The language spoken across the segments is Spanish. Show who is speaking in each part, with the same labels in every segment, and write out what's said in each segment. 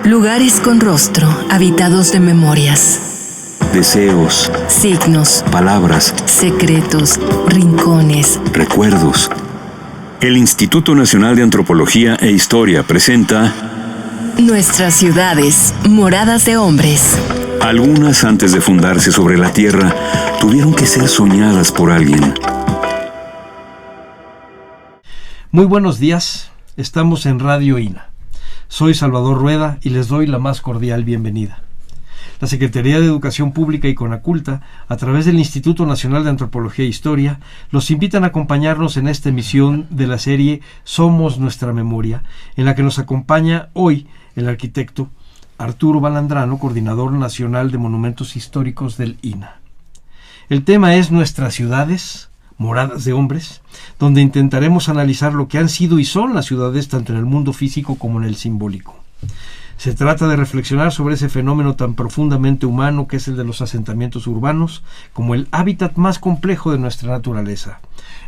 Speaker 1: Lugares con rostro, habitados de memorias.
Speaker 2: Deseos,
Speaker 1: Signos,
Speaker 2: palabras,
Speaker 1: secretos, rincones.
Speaker 2: recuerdos. El Instituto Nacional de Antropología e Historia presenta
Speaker 1: Nuestras ciudades, moradas de hombres.
Speaker 2: algunas antes de fundarse sobre la tierra, tuvieron que ser soñadas por alguien.
Speaker 3: Muy buenos días, estamos en Radio INA. Soy Salvador Rueda y les doy la más cordial bienvenida. La Secretaría de Educación Pública y Conaculta, a través del Instituto Nacional de Antropología e Historia, los invitan a acompañarnos en esta emisión de la serie Somos Nuestra Memoria, en la que nos acompaña hoy el arquitecto Arturo Balandrano, Coordinador Nacional de Monumentos Históricos del INA. El tema es Nuestras ciudades, moradas de hombres, donde intentaremos analizar lo que han sido y son las ciudades tanto en el mundo físico como en el simbólico. Se trata de reflexionar sobre ese fenómeno tan profundamente humano que es el de los asentamientos urbanos, como el hábitat más complejo de nuestra naturaleza,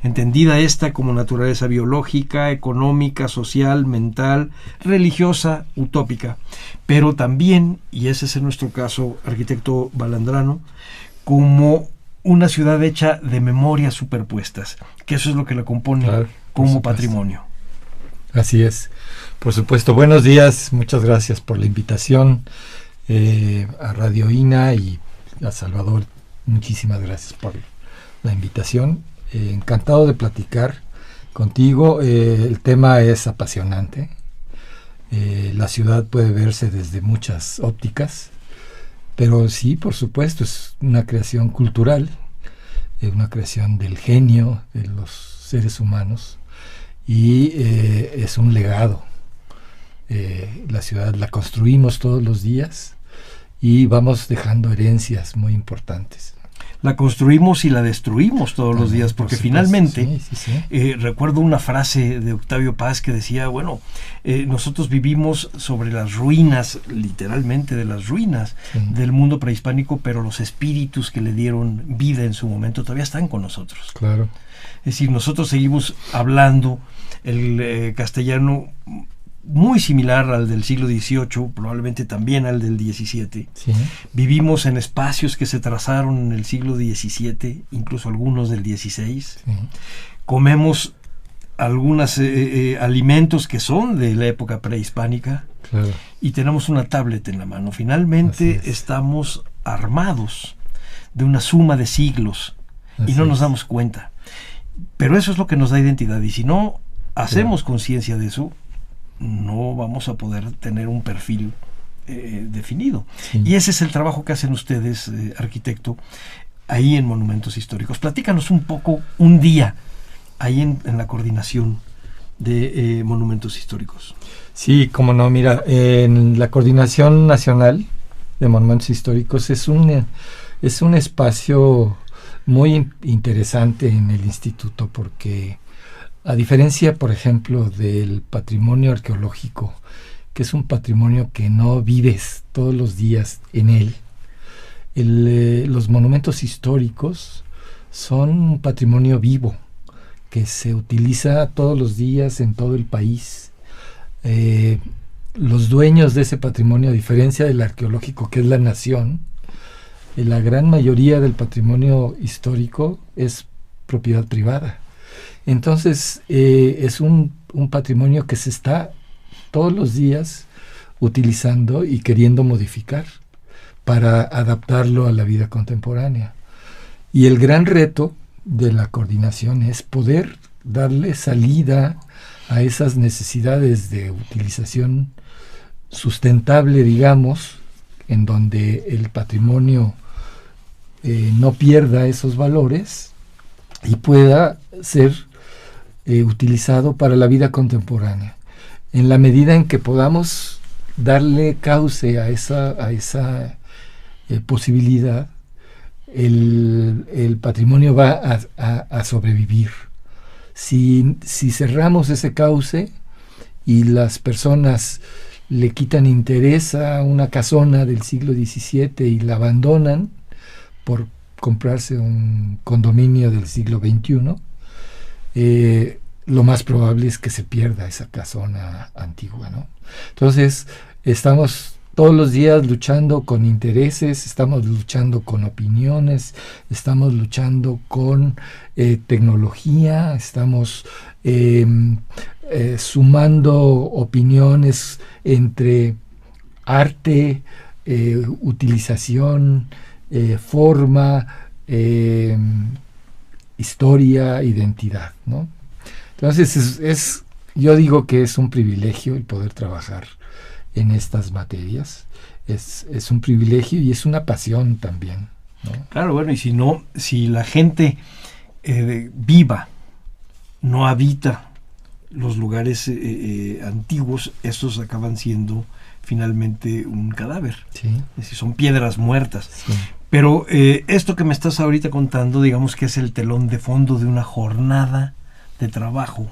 Speaker 3: entendida esta como naturaleza biológica, económica, social, mental, religiosa, utópica, pero también, y ese es en nuestro caso, arquitecto Balandrano, como una ciudad hecha de memorias superpuestas, que eso es lo que la compone, claro, como patrimonio.
Speaker 4: Así es, por supuesto. Buenos días, muchas gracias por la invitación a Radio INA y a Salvador, muchísimas gracias por la invitación. Encantado de platicar contigo. El tema es apasionante. La ciudad puede verse desde muchas ópticas. Pero sí, por supuesto, es una creación cultural, una creación del genio de los seres humanos y es un legado. La ciudad la construimos todos los días y vamos dejando herencias muy importantes.
Speaker 3: La construimos y la destruimos todos los días, porque finalmente, recuerdo una frase de Octavio Paz que decía, nosotros vivimos sobre las ruinas, literalmente de las ruinas del mundo prehispánico, pero los espíritus que le dieron vida en su momento todavía están con nosotros.
Speaker 4: Claro.
Speaker 3: Es decir, nosotros seguimos hablando el castellano muy similar al del siglo XVIII, probablemente también al del XVII. Sí. Vivimos en espacios que se trazaron en el siglo XVII, incluso algunos del XVI. Sí. Comemos algunos alimentos que son de la época prehispánica. Claro. Y tenemos una tablet en la mano. Finalmente estamos armados de una suma de siglos y no nos damos cuenta. Pero eso es lo que nos da identidad, y si no hacemos conciencia de eso, no vamos a poder tener un perfil definido. Sí. Y ese es el trabajo que hacen ustedes, arquitecto, ahí en Monumentos Históricos. Platícanos un poco, un día, ahí en la coordinación de Monumentos Históricos.
Speaker 4: Sí, cómo no, mira, en la Coordinación Nacional de Monumentos Históricos es un espacio muy interesante en el instituto, porque a diferencia, por ejemplo, del patrimonio arqueológico, que es un patrimonio que no vives todos los días en él, los monumentos históricos son un patrimonio vivo que se utiliza todos los días en todo el país. Los dueños de ese patrimonio, a diferencia del arqueológico, que es la nación, la gran mayoría del patrimonio histórico es propiedad privada. Entonces es un patrimonio que se está todos los días utilizando y queriendo modificar para adaptarlo a la vida contemporánea. Y el gran reto de la coordinación es poder darle salida a esas necesidades de utilización sustentable, digamos, en donde el patrimonio no pierda esos valores y pueda ser utilizado para la vida contemporánea. En la medida en que podamos darle cauce a esa posibilidad, el patrimonio va a sobrevivir. Si cerramos ese cauce y las personas le quitan interés a una casona del siglo XVII y la abandonan por comprarse un condominio del siglo XXI, lo más probable es que se pierda esa casona antigua, ¿no? Entonces, estamos todos los días luchando con intereses, estamos luchando con opiniones, estamos luchando con tecnología, estamos sumando opiniones entre arte, utilización, forma, historia, identidad, ¿no? Entonces yo digo que es un privilegio el poder trabajar en estas materias. Es un privilegio y es una pasión también, ¿no?
Speaker 3: Claro, bueno, y si la gente viva no habita los lugares antiguos, estos acaban siendo finalmente un cadáver.
Speaker 4: Sí.
Speaker 3: Es decir, son piedras muertas.
Speaker 4: Sí.
Speaker 3: Pero esto que me estás ahorita contando, digamos que es el telón de fondo de una jornada de trabajo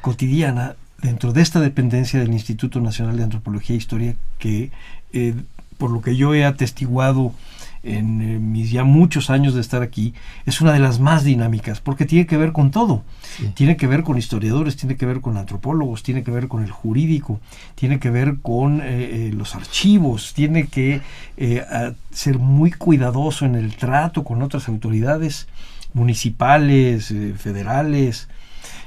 Speaker 3: cotidiana dentro de esta dependencia del Instituto Nacional de Antropología e Historia, que por lo que yo he atestiguado en mis ya muchos años de estar aquí, es una de las más dinámicas, porque tiene que ver con todo. Sí. Tiene que ver con historiadores, tiene que ver con antropólogos, tiene que ver con el jurídico, tiene que ver con los archivos, tiene que ser muy cuidadoso en el trato con otras autoridades municipales, federales.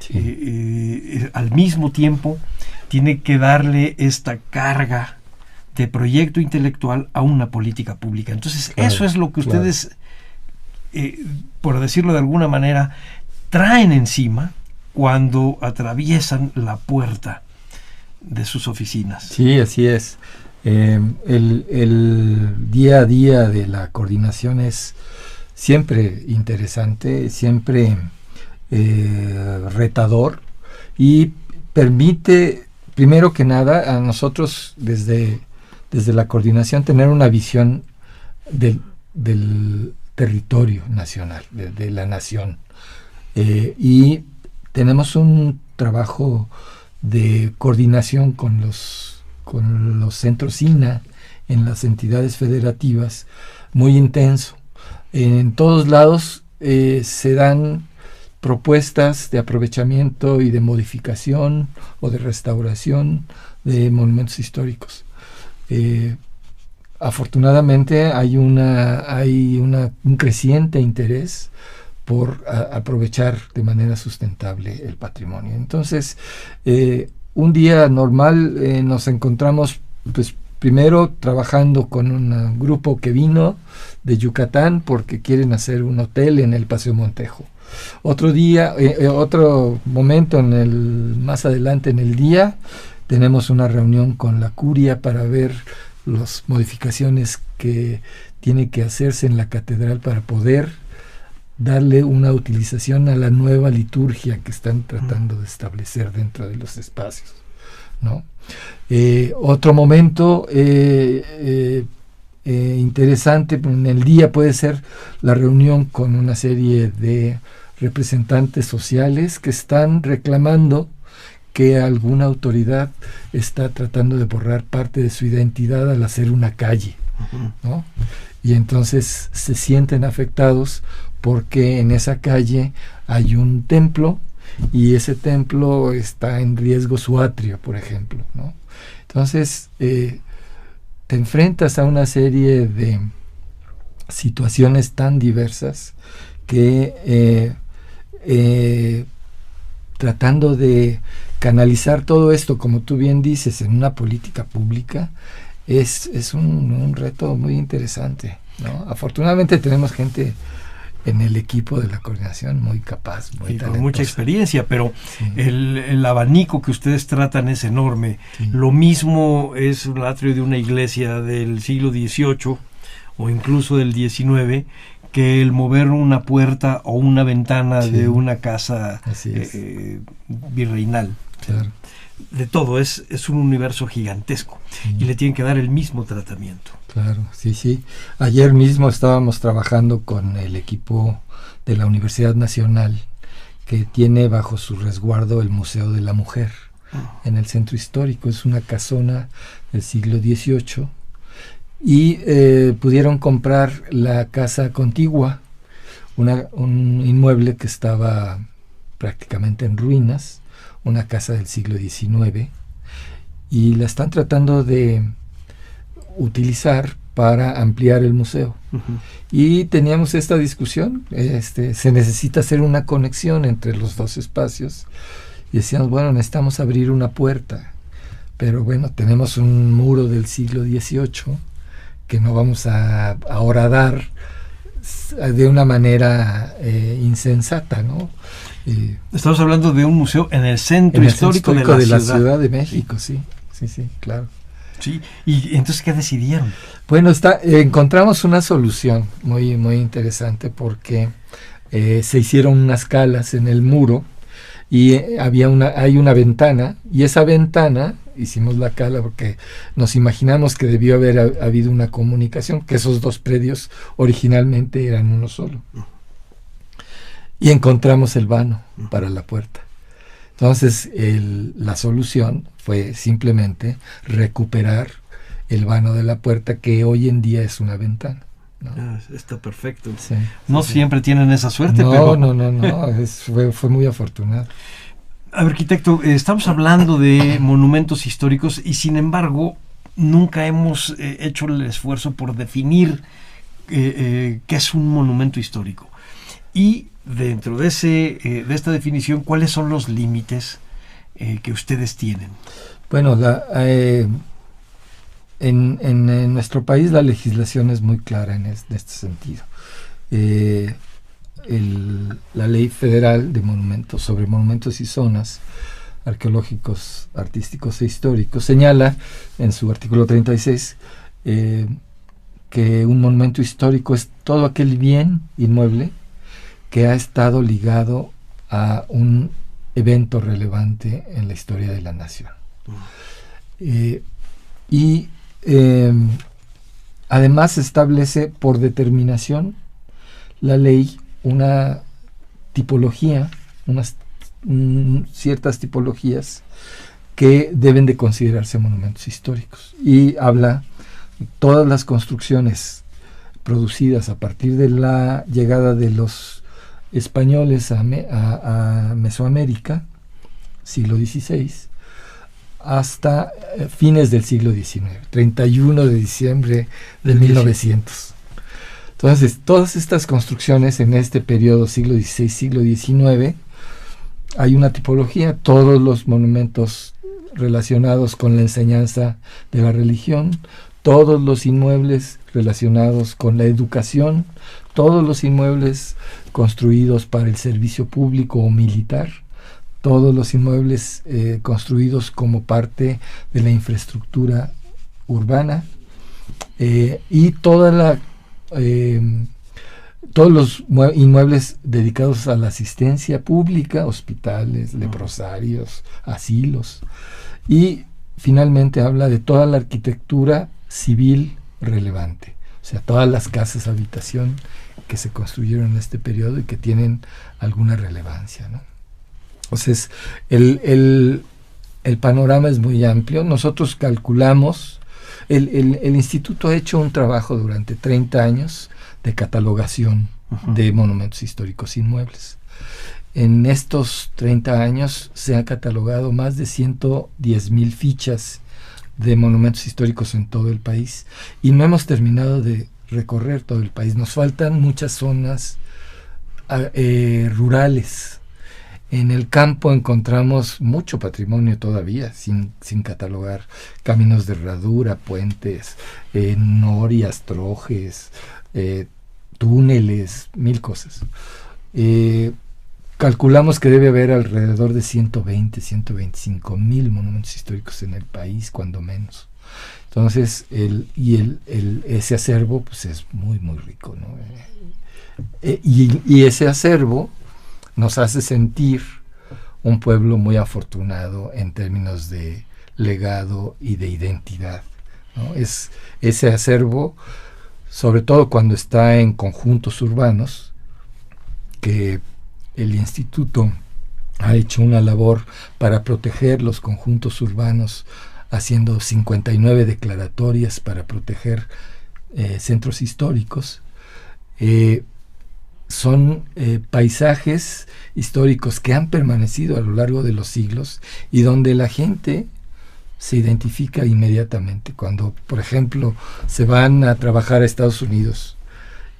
Speaker 3: Sí. Al mismo tiempo tiene que darle esta carga de proyecto intelectual a una política pública. Entonces, claro, eso es lo que ustedes, por decirlo de alguna manera, traen encima cuando atraviesan la puerta de sus oficinas.
Speaker 4: Sí, así es. El día a día de la coordinación es siempre interesante, siempre retador, y permite, primero que nada, a nosotros desde la coordinación tener una visión del territorio nacional, de la nación. Y tenemos un trabajo de coordinación con los centros INAH en las entidades federativas muy intenso. En todos lados se dan propuestas de aprovechamiento y de modificación o de restauración de monumentos históricos. Afortunadamente hay un creciente interés por aprovechar de manera sustentable el patrimonio. Entonces, un día normal nos encontramos, pues, primero trabajando con un grupo que vino de Yucatán porque quieren hacer un hotel en el Paseo Montejo. Otro día, otro momento más adelante en el día, tenemos una reunión con la curia para ver las modificaciones que tiene que hacerse en la catedral para poder darle una utilización a la nueva liturgia que están tratando de establecer dentro de los espacios, ¿no? Otro momento interesante en el día puede ser la reunión con una serie de representantes sociales que están reclamando que alguna autoridad está tratando de borrar parte de su identidad al hacer una calle, ¿no? Y entonces se sienten afectados porque en esa calle hay un templo y ese templo está en riesgo su atrio, por ejemplo, ¿no? Entonces te enfrentas a una serie de situaciones tan diversas que tratando de canalizar todo esto, como tú bien dices, en una política pública, es un reto muy interesante, ¿no? Afortunadamente tenemos gente en el equipo de la coordinación muy capaz, muy talentosa,
Speaker 3: con mucha experiencia, pero
Speaker 4: sí,
Speaker 3: el abanico que ustedes tratan es enorme.
Speaker 4: Sí.
Speaker 3: Lo mismo es un atrio de una iglesia del siglo XVIII o incluso del XIX que el mover una puerta o una ventana
Speaker 4: sí,
Speaker 3: de una casa virreinal.
Speaker 4: Claro.
Speaker 3: De todo, es un universo gigantesco, sí, y le tienen que dar el mismo tratamiento.
Speaker 4: Claro, sí, sí. Ayer mismo estábamos trabajando con el equipo de la Universidad Nacional que tiene bajo su resguardo el Museo de la Mujer en el centro histórico. Es una casona del siglo XVIII y pudieron comprar la casa contigua, un inmueble que estaba prácticamente en ruinas, una casa del siglo XIX, y la están tratando de utilizar para ampliar el museo. Y teníamos esta discusión, se necesita hacer una conexión entre los dos espacios, y decíamos, bueno, necesitamos abrir una puerta, pero bueno, tenemos un muro del siglo XVIII que no vamos a horadar de una manera insensata, ¿no?
Speaker 3: Estamos hablando de un museo en el centro histórico
Speaker 4: de la Ciudad de México, sí, claro.
Speaker 3: Sí, y entonces, ¿qué decidieron?
Speaker 4: Bueno, encontramos una solución muy, muy interesante, porque se hicieron unas calas en el muro y hay una ventana, y esa ventana hicimos la cala porque nos imaginamos que debió haber habido una comunicación, que esos dos predios originalmente eran uno solo. Y encontramos el vano para la puerta. Entonces, la solución fue simplemente recuperar el vano de la puerta, que hoy en día es una ventana, ¿no?
Speaker 3: Está perfecto.
Speaker 4: Sí,
Speaker 3: no
Speaker 4: sí,
Speaker 3: siempre tienen esa suerte,
Speaker 4: no,
Speaker 3: pero...
Speaker 4: No, fue muy afortunado.
Speaker 3: A ver, arquitecto, estamos hablando de monumentos históricos y sin embargo nunca hemos hecho el esfuerzo por definir qué es un monumento histórico. Y dentro de esta definición, ¿cuáles son los límites que ustedes tienen?
Speaker 4: Bueno, en nuestro país la legislación es muy clara en este sentido. La Ley Federal de Monumentos sobre Monumentos y Zonas Arqueológicos, Artísticos e Históricos señala en su artículo 36 que un monumento histórico es todo aquel bien inmueble que ha estado ligado a un evento relevante en la historia de la nación. Además establece por determinación la ley una tipología, ciertas tipologías que deben de considerarse monumentos históricos, y habla todas las construcciones producidas a partir de la llegada de los españoles a Mesoamérica, siglo XVI, hasta fines del siglo XIX, 31 de diciembre de 1900. Entonces, todas estas construcciones en este periodo, siglo XVI, siglo XIX, hay una tipología, todos los monumentos relacionados con la enseñanza de la religión, todos los inmuebles relacionados con la educación, todos los inmuebles construidos para el servicio público o militar, todos los inmuebles construidos como parte de la infraestructura urbana, y todos los inmuebles dedicados a la asistencia pública, hospitales, leprosarios, asilos, y finalmente habla de toda la arquitectura civil relevante, o sea, todas las casas habitación que se construyeron en este periodo y que tienen alguna relevancia, ¿no? Entonces, el panorama es muy amplio. Nosotros calculamos, el instituto ha hecho un trabajo durante 30 años de catalogación de monumentos históricos inmuebles. En estos 30 años se han catalogado más de 110,000 fichas de monumentos históricos en todo el país, y no hemos terminado de recorrer todo el país. Nos faltan muchas zonas rurales. En el campo encontramos mucho patrimonio todavía sin catalogar: caminos de herradura, puentes, norias, trojes, túneles, 1000 cosas. Calculamos que debe haber alrededor de 125,000 monumentos históricos en el país, cuando menos. Entonces, ese acervo pues es muy, muy rico, ¿no? Y ese acervo nos hace sentir un pueblo muy afortunado en términos de legado y de identidad, ¿no? Es ese acervo, sobre todo cuando está en conjuntos urbanos, que el instituto ha hecho una labor para proteger los conjuntos urbanos, haciendo 59 declaratorias para proteger centros históricos. Son paisajes históricos que han permanecido a lo largo de los siglos y donde la gente se identifica inmediatamente. Cuando, por ejemplo, se van a trabajar a Estados Unidos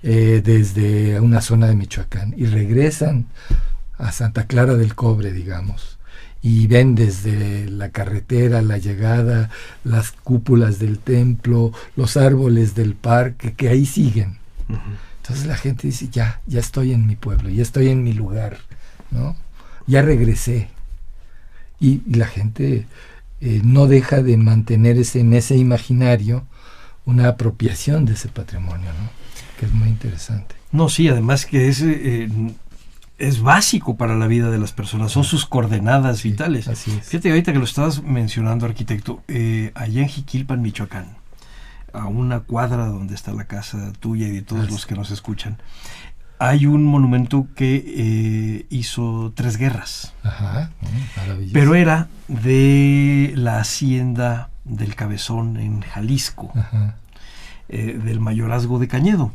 Speaker 4: desde una zona de Michoacán y regresan a Santa Clara del Cobre, digamos, y ven desde la carretera, la llegada, las cúpulas del templo, los árboles del parque, que ahí siguen. Uh-huh. Entonces la gente dice, ya estoy en mi pueblo, ya estoy en mi lugar, ¿no? Ya regresé. Y la gente no deja de mantener en ese imaginario una apropiación de ese patrimonio, ¿no? Que es muy interesante.
Speaker 3: No, sí, además que es básico para la vida de las personas, son sus coordenadas vitales.
Speaker 4: Así es.
Speaker 3: Fíjate, ahorita que lo estabas mencionando, arquitecto, allá en Jiquilpan, Michoacán, a una cuadra donde está la casa tuya y de todos los que nos escuchan, hay un monumento que hizo 3 guerras.
Speaker 4: Ajá, maravilloso.
Speaker 3: Pero era de la hacienda del Cabezón en Jalisco, del mayorazgo de Cañedo.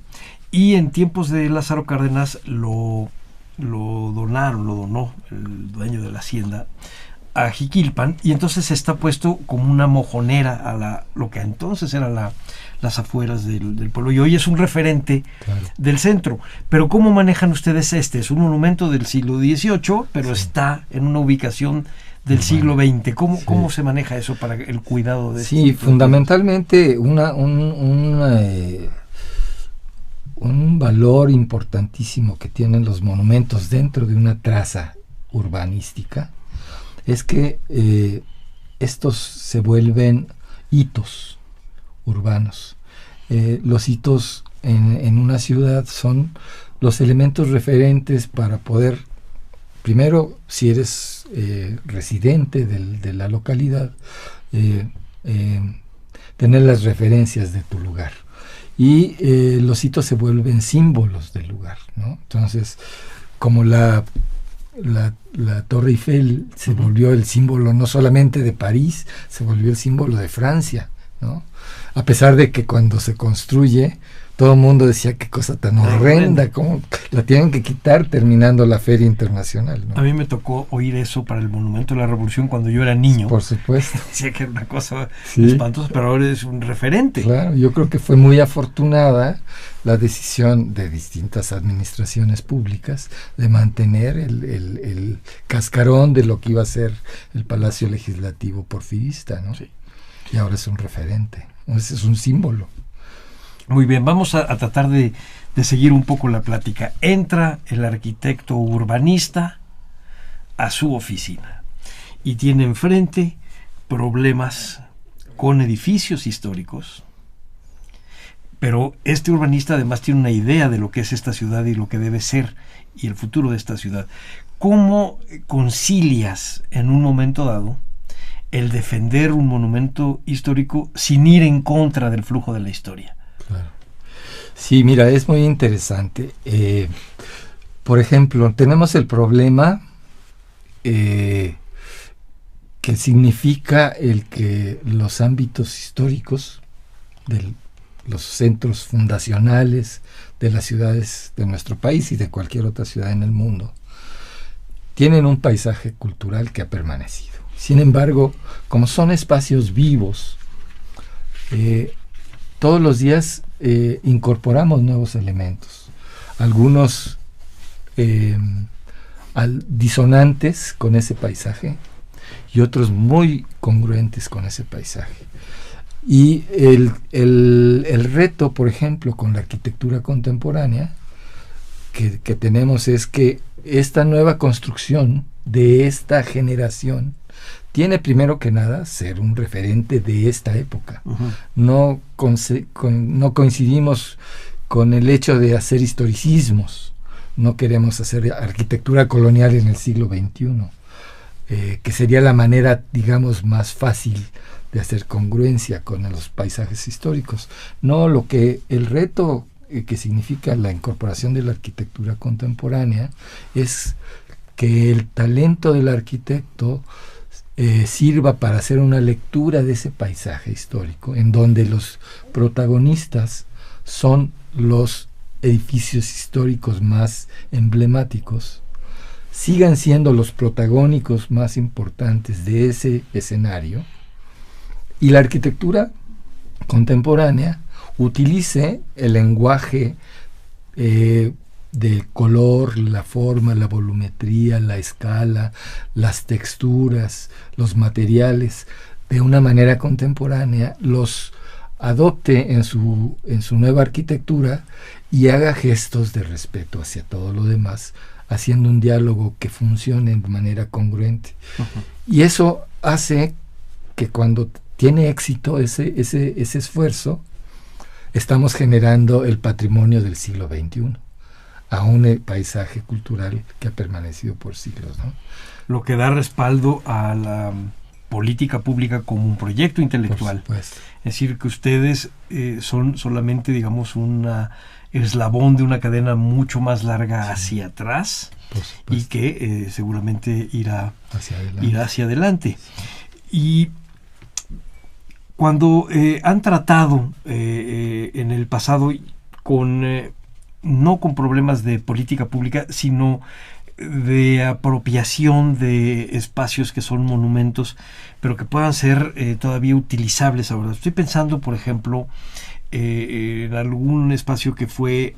Speaker 3: Y en tiempos de Lázaro Cárdenas lo donó el dueño de la hacienda a Jiquilpan, y entonces está puesto como una mojonera a lo que entonces era las afueras del pueblo, y hoy es un referente del centro. Pero ¿cómo manejan ustedes es un monumento del siglo XVIII, pero está en una ubicación del siglo XX? ¿Cómo se maneja eso para el cuidado de
Speaker 4: Sí, fundamentalmente un valor importantísimo que tienen los monumentos dentro de una traza urbanística es que estos se vuelven hitos urbanos. Los hitos en una ciudad son los elementos referentes para poder, primero, si eres residente de la localidad, tener las referencias de tu lugar. Y los hitos se vuelven símbolos del lugar, ¿no? Entonces, como la Torre Eiffel se volvió el símbolo no solamente de París, se volvió el símbolo de Francia, ¿no? A pesar de que cuando se construye, todo el mundo decía qué cosa tan horrenda, cómo la tienen que quitar terminando la Feria Internacional, ¿no?
Speaker 3: A mí me tocó oír eso para el Monumento de la Revolución cuando yo era niño.
Speaker 4: Por supuesto.
Speaker 3: Decía que era una cosa espantosa, pero ahora es un referente.
Speaker 4: Claro, yo creo que fue muy afortunada la decisión de distintas administraciones públicas de mantener el cascarón de lo que iba a ser el Palacio Legislativo porfirista, ¿no? Sí. Y ahora es un referente, ese es un símbolo.
Speaker 3: Muy bien, vamos a tratar de seguir un poco la plática. Entra el arquitecto urbanista a su oficina y tiene enfrente problemas con edificios históricos, pero este urbanista además tiene una idea de lo que es esta ciudad y lo que debe ser y el futuro de esta ciudad. ¿Cómo concilias en un momento dado el defender un monumento histórico sin ir en contra del flujo de la historia?
Speaker 4: Claro. Sí, mira, es muy interesante. Por ejemplo, tenemos el problema que significa el que los ámbitos históricos de los centros fundacionales de las ciudades de nuestro país y de cualquier otra ciudad en el mundo tienen un paisaje cultural que ha permanecido. Sin embargo, como son espacios vivos, todos los días incorporamos nuevos elementos, algunos disonantes con ese paisaje y otros muy congruentes con ese paisaje. Y el reto, por ejemplo, con la arquitectura contemporánea que tenemos es que esta nueva construcción de esta generación tiene primero que nada ser un referente de esta época. Uh-huh. No coincidimos con el hecho de hacer historicismos, no queremos hacer arquitectura colonial en el siglo XXI, que sería la manera, digamos, más fácil de hacer congruencia con los paisajes históricos. No, el reto que significa la incorporación de la arquitectura contemporánea es que el talento del arquitecto sirva para hacer una lectura de ese paisaje histórico, en donde los protagonistas son los edificios históricos más emblemáticos, sigan siendo los protagónicos más importantes de ese escenario, y la arquitectura contemporánea utilice el lenguaje del color, la forma, la volumetría, la escala, las texturas, los materiales, de una manera contemporánea, los adopte en su nueva arquitectura y haga gestos de respeto hacia todo lo demás, haciendo un diálogo que funcione de manera congruente. Y eso hace que cuando tiene éxito ese esfuerzo, estamos generando el patrimonio del siglo XXI, a un paisaje cultural que ha permanecido por siglos, ¿no?
Speaker 3: Lo que da respaldo a la política pública como un proyecto intelectual. Es decir, que ustedes son solamente, digamos, un eslabón de una cadena mucho más larga hacia atrás y que seguramente irá hacia adelante. Y cuando han tratado en el pasado no con problemas de política pública, sino de apropiación de espacios que son monumentos, pero que puedan ser todavía utilizables ahora. Estoy pensando, por ejemplo, en algún espacio que fue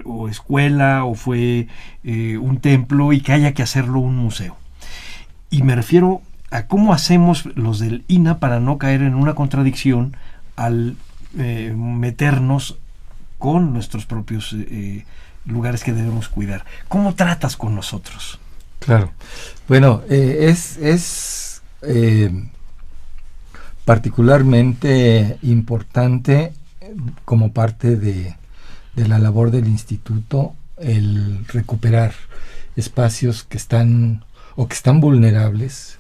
Speaker 3: o escuela o fue un templo y que haya que hacerlo un museo. Y me refiero a cómo hacemos los del INAH para no caer en una contradicción al meternos con nuestros propios lugares que debemos cuidar. ¿Cómo tratas con nosotros?
Speaker 4: Claro. Bueno, es particularmente importante como parte de la labor del instituto el recuperar espacios que están vulnerables,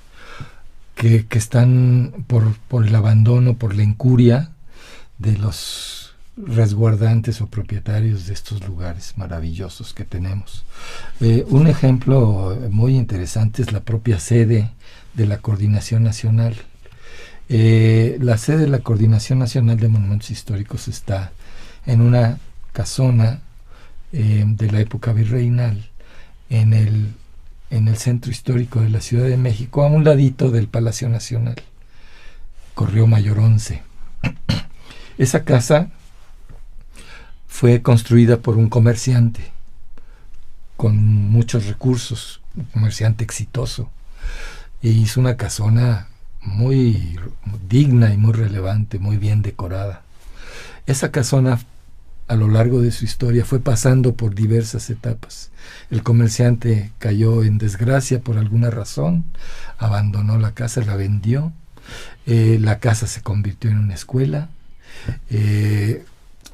Speaker 4: que están por el abandono, por la incuria de los resguardantes o propietarios de estos lugares maravillosos que tenemos. Un ejemplo muy interesante es la propia sede de la Coordinación Nacional. La sede de la Coordinación Nacional de Monumentos Históricos está en una casona de la época virreinal en el centro histórico de la Ciudad de México, a un ladito del Palacio Nacional, Correo Mayor 11. Esa casa fue construida por un comerciante con muchos recursos, un comerciante exitoso, e hizo una casona muy digna y muy relevante, muy bien decorada. Esa casona, a lo largo de su historia, fue pasando por diversas etapas. El comerciante cayó en desgracia por alguna razón, abandonó la casa, la vendió, la casa se convirtió en una escuela,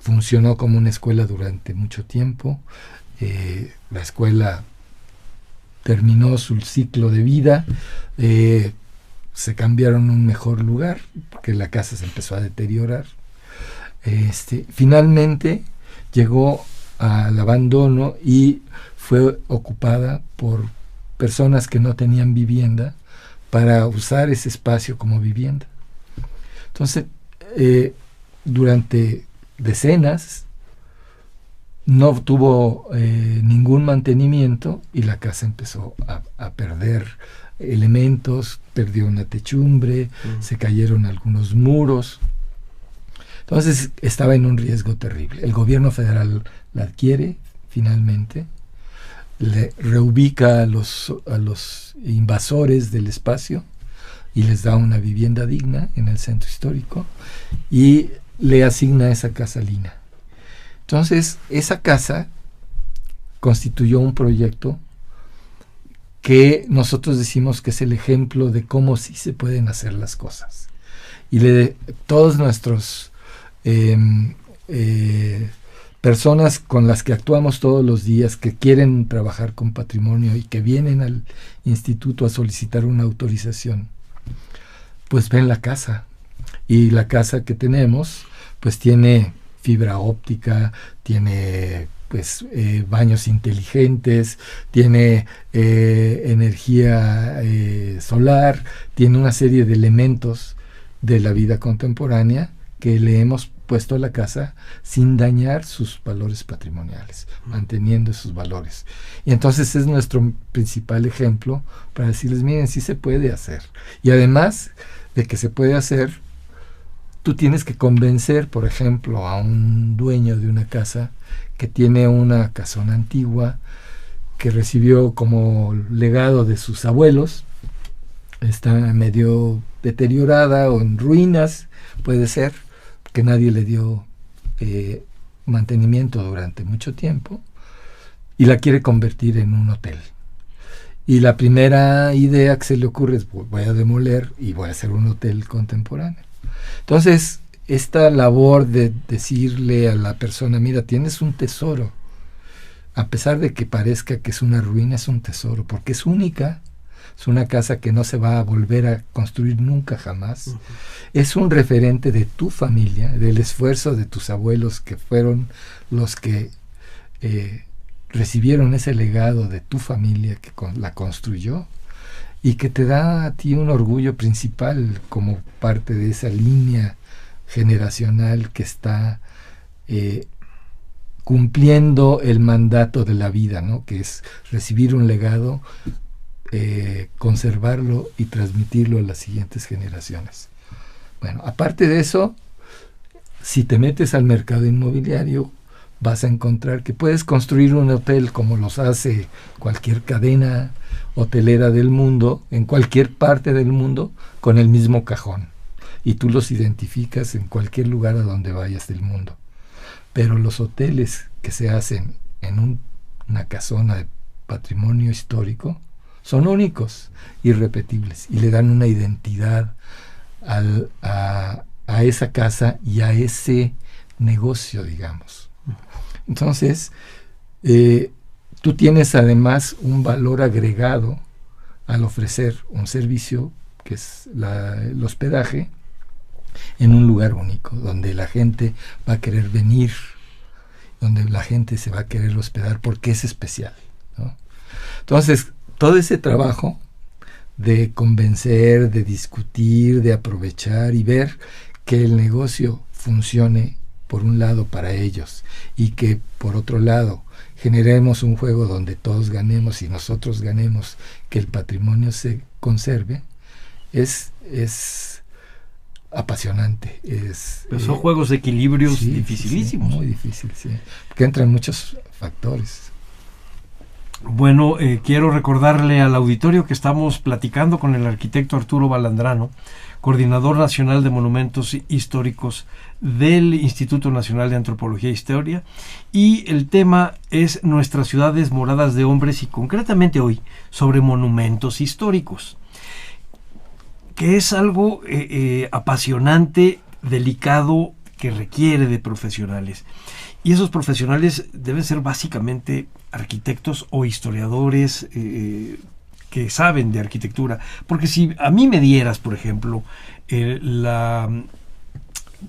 Speaker 4: funcionó como una escuela durante mucho tiempo. La escuela terminó su ciclo de vida, se cambiaron a un mejor lugar porque la casa se empezó a deteriorar. Finalmente llegó al abandono y fue ocupada por personas que no tenían vivienda para usar ese espacio como vivienda. Entonces, durante decenas no tuvo ningún mantenimiento y la casa empezó a perder elementos, perdió una techumbre, se cayeron algunos muros. Entonces estaba en un riesgo terrible. El gobierno federal la adquiere finalmente, le reubica a los invasores del espacio y les da una vivienda digna en el centro histórico y le asigna esa casa al INAH. Entonces, esa casa constituyó un proyecto que nosotros decimos que es el ejemplo de cómo sí se pueden hacer las cosas. Y todos nuestros personas con las que actuamos todos los días, que quieren trabajar con patrimonio y que vienen al instituto a solicitar una autorización, pues ven la casa. Y la casa que tenemos, pues tiene fibra óptica, tiene pues baños inteligentes, tiene energía solar, tiene una serie de elementos de la vida contemporánea que le hemos puesto a la casa sin dañar sus valores patrimoniales, manteniendo esos valores. Y entonces es nuestro principal ejemplo para decirles, miren, sí se puede hacer. Y además de que se puede hacer, tú tienes que convencer, por ejemplo, a un dueño de una casa que tiene una casona antigua que recibió como legado de sus abuelos, está medio deteriorada o en ruinas, puede ser, que nadie le dio mantenimiento durante mucho tiempo, y la quiere convertir en un hotel. Y la primera idea que se le ocurre es: voy a demoler y voy a hacer un hotel contemporáneo. Entonces, esta labor de decirle a la persona: mira, tienes un tesoro, a pesar de que parezca que es una ruina, es un tesoro, porque es única, es una casa que no se va a volver a construir nunca jamás. Uh-huh. Es un referente de tu familia, del esfuerzo de tus abuelos, que fueron los que recibieron ese legado de tu familia que la construyó, y que te da a ti un orgullo principal como parte de esa línea generacional que está cumpliendo el mandato de la vida, ¿no? Que es recibir un legado, conservarlo y transmitirlo a las siguientes generaciones. Bueno, aparte de eso, si te metes al mercado inmobiliario, vas a encontrar que puedes construir un hotel como los hace cualquier cadena hotelera del mundo, en cualquier parte del mundo, con el mismo cajón. Y tú los identificas en cualquier lugar a donde vayas del mundo. Pero los hoteles que se hacen en una casona de patrimonio histórico son únicos, irrepetibles, y le dan una identidad a esa casa y a ese negocio, digamos. Entonces, tú tienes además un valor agregado al ofrecer un servicio que es el hospedaje en un lugar único, donde la gente va a querer venir, donde la gente se va a querer hospedar porque es especial, ¿no? Entonces, todo ese trabajo de convencer, de discutir, de aprovechar y ver que el negocio funcione, por un lado, para ellos, y que por otro lado generemos un juego donde todos ganemos y nosotros ganemos, que el patrimonio se conserve, es apasionante.
Speaker 3: Pero son juegos de equilibrios dificilísimos.
Speaker 4: Sí, muy difícil, sí, porque entran muchos factores.
Speaker 3: Bueno, quiero recordarle al auditorio que estamos platicando con el arquitecto Arturo Balandrano, coordinador nacional de monumentos históricos del Instituto Nacional de Antropología e Historia, y el tema es nuestras ciudades moradas de hombres, y concretamente hoy sobre monumentos históricos, que es algo apasionante, delicado, que requiere de profesionales. Y esos profesionales deben ser básicamente arquitectos o historiadores que saben de arquitectura. Porque si a mí me dieras, por ejemplo, la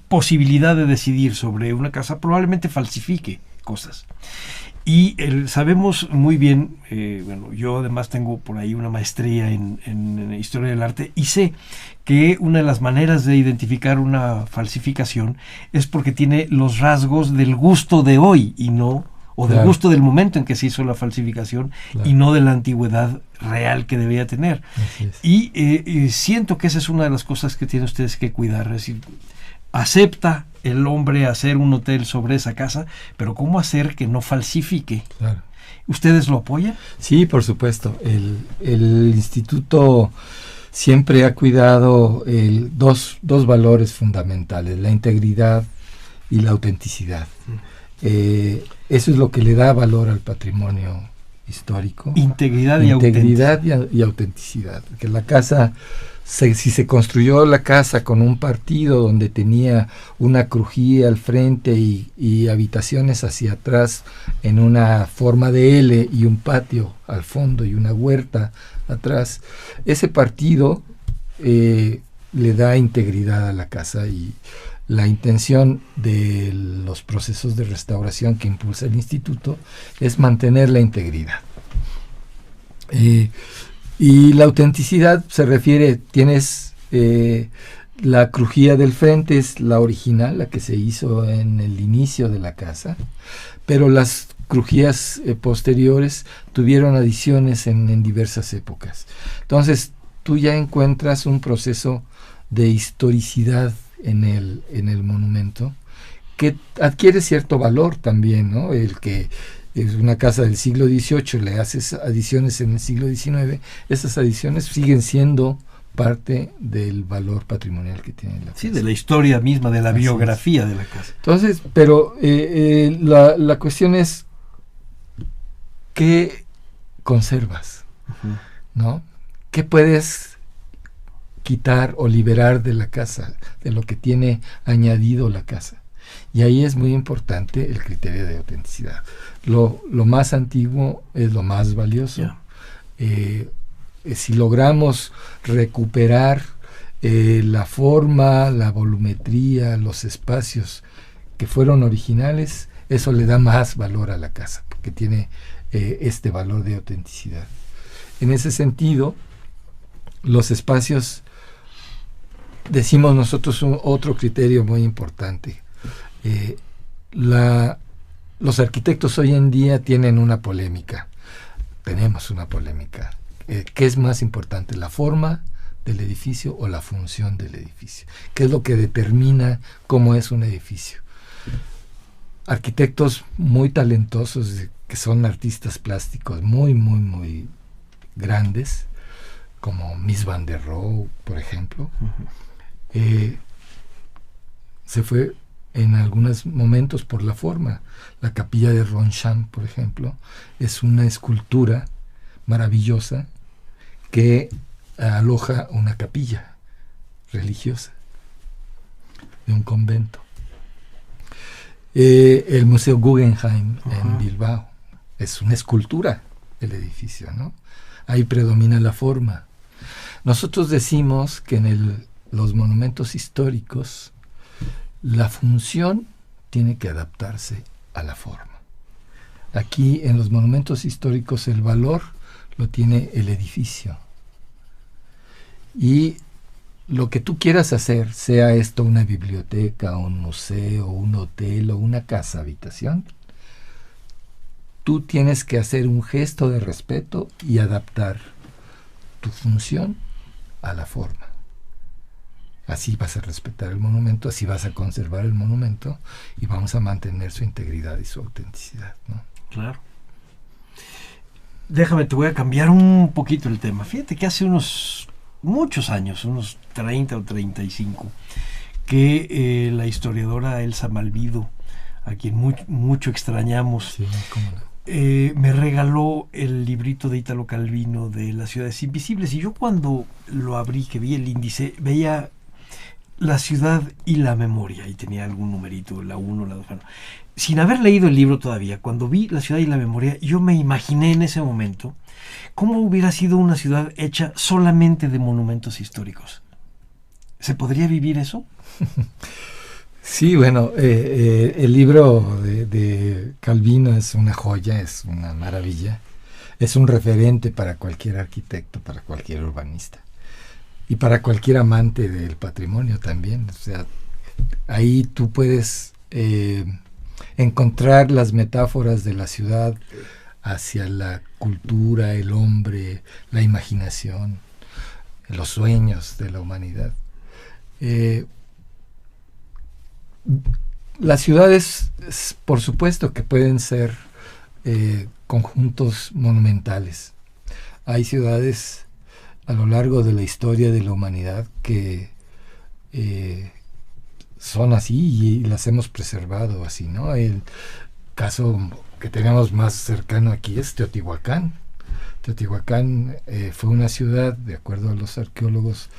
Speaker 3: posibilidad de decidir sobre una casa, probablemente falsifique cosas. Y sabemos muy bien, bueno, yo además tengo por ahí una maestría en Historia del Arte, y sé que una de las maneras de identificar una falsificación es porque tiene los rasgos del gusto de hoy y no, o del gusto del momento en que se hizo la falsificación, y no de la antigüedad real que debía tener. Y siento que esa es una de las cosas que tienen ustedes que cuidar, es decir, acepta el hombre hacer un hotel sobre esa casa, pero ¿cómo hacer que no falsifique? Claro. ¿Ustedes lo apoyan?
Speaker 4: Sí, por supuesto. El instituto siempre ha cuidado dos valores fundamentales: la integridad y la autenticidad. Eso es lo que le da valor al patrimonio histórico.
Speaker 3: Integridad
Speaker 4: y autenticidad. Que la casa, si se construyó la casa con un partido donde tenía una crujía al frente y habitaciones hacia atrás en una forma de L y un patio al fondo y una huerta atrás, ese partido le da integridad a la casa, y la intención de los procesos de restauración que impulsa el instituto es mantener la integridad. Y la autenticidad se refiere, tienes la crujía del frente, es la original, la que se hizo en el inicio de la casa, pero las crujías posteriores tuvieron adiciones en diversas épocas. Entonces tú ya encuentras un proceso de historicidad en el monumento, que adquiere cierto valor también, ¿no? El que es una casa del siglo XVIII, le haces adiciones en el siglo XIX, esas adiciones siguen siendo parte del valor patrimonial que tiene la casa.
Speaker 3: Sí, de la historia misma, de la
Speaker 4: Así
Speaker 3: biografía de la casa.
Speaker 4: Entonces, pero la cuestión es ¿qué conservas? ¿No? ¿Qué puedes quitar o liberar de la casa, de lo que tiene añadido la casa? Y ahí es muy importante el criterio de autenticidad. Lo más antiguo es lo más valioso. Si logramos recuperar la forma, la volumetría, los espacios que fueron originales, eso le da más valor a la casa, porque tiene este valor de autenticidad. En ese sentido, los espacios, decimos nosotros otro criterio muy importante. Los arquitectos hoy en día tienen una polémica. Tenemos una polémica. ¿Qué es más importante, la forma del edificio o la función del edificio? ¿Qué es lo que determina cómo es un edificio? Arquitectos muy talentosos, que son artistas plásticos muy, muy, muy grandes, como Mies van der Rohe, por ejemplo, se fue en algunos momentos por la forma. La capilla de Ronchamp, por ejemplo, es una escultura maravillosa que aloja una capilla religiosa de un convento. El Museo Guggenheim en Bilbao es una escultura el edificio, ¿no? Ahí predomina la forma. Nosotros decimos que en los monumentos históricos la función tiene que adaptarse a la forma. Aquí en los monumentos históricos el valor lo tiene el edificio. Y lo que tú quieras hacer, sea esto una biblioteca, un museo, un hotel o una casa habitación, tú tienes que hacer un gesto de respeto y adaptar tu función a la forma. Así vas a respetar el monumento, así vas a conservar el monumento y vamos a mantener su integridad y su autenticidad, ¿no?
Speaker 3: Claro. Déjame, te voy a cambiar un poquito el tema. Fíjate que hace muchos años, unos 30 o 35, que la historiadora Elsa Malvido, a quien mucho extrañamos,
Speaker 4: sí, ¿cómo no?
Speaker 3: Me regaló el librito de Ítalo Calvino de Las ciudades invisibles, y yo cuando lo abrí, que vi el índice, veía la ciudad y la memoria, y tenía algún numerito, la 1, la 2, bueno, sin haber leído el libro todavía. Cuando vi la ciudad y la memoria, yo me imaginé en ese momento cómo hubiera sido una ciudad hecha solamente de monumentos históricos. ¿Se podría vivir eso?
Speaker 4: Sí, bueno, el libro de Calvino es una joya, es una maravilla, es un referente para cualquier arquitecto, para cualquier urbanista y para cualquier amante del patrimonio también. O sea, ahí tú puedes encontrar las metáforas de la ciudad hacia la cultura, el hombre, la imaginación, los sueños de la humanidad. Las ciudades, por supuesto que pueden ser conjuntos monumentales. Hay ciudades a lo largo de la historia de la humanidad que son así y las hemos preservado así, ¿no? El caso que tenemos más cercano aquí es Teotihuacán. Teotihuacán fue una ciudad, de acuerdo a los arqueólogos,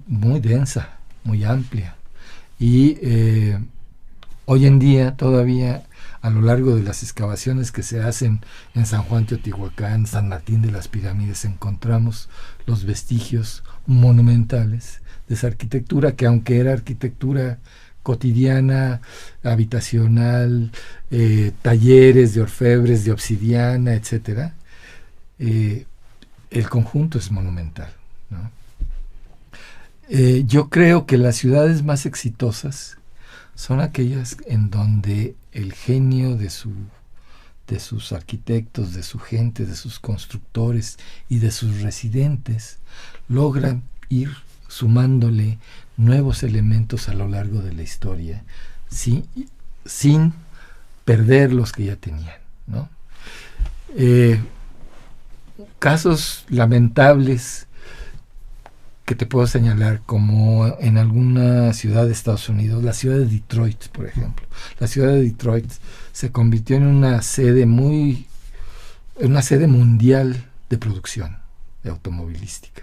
Speaker 4: muy densa, muy amplia. Y hoy en día todavía a lo largo de las excavaciones que se hacen en San Juan Teotihuacán, San Martín de las Pirámides, encontramos los vestigios monumentales de esa arquitectura, que aunque era arquitectura cotidiana, habitacional, talleres de orfebres de obsidiana, etcétera, el conjunto es monumental, ¿no? Yo creo que las ciudades más exitosas son aquellas en donde el genio de sus arquitectos, de su gente, de sus constructores y de sus residentes logran ir sumándole nuevos elementos a lo largo de la historia, sin perder los que ya tenían, ¿no? Casos lamentables que te puedo señalar, como en alguna ciudad de Estados Unidos, la ciudad de Detroit, por ejemplo. La ciudad de Detroit se convirtió en una sede mundial de producción de automovilística.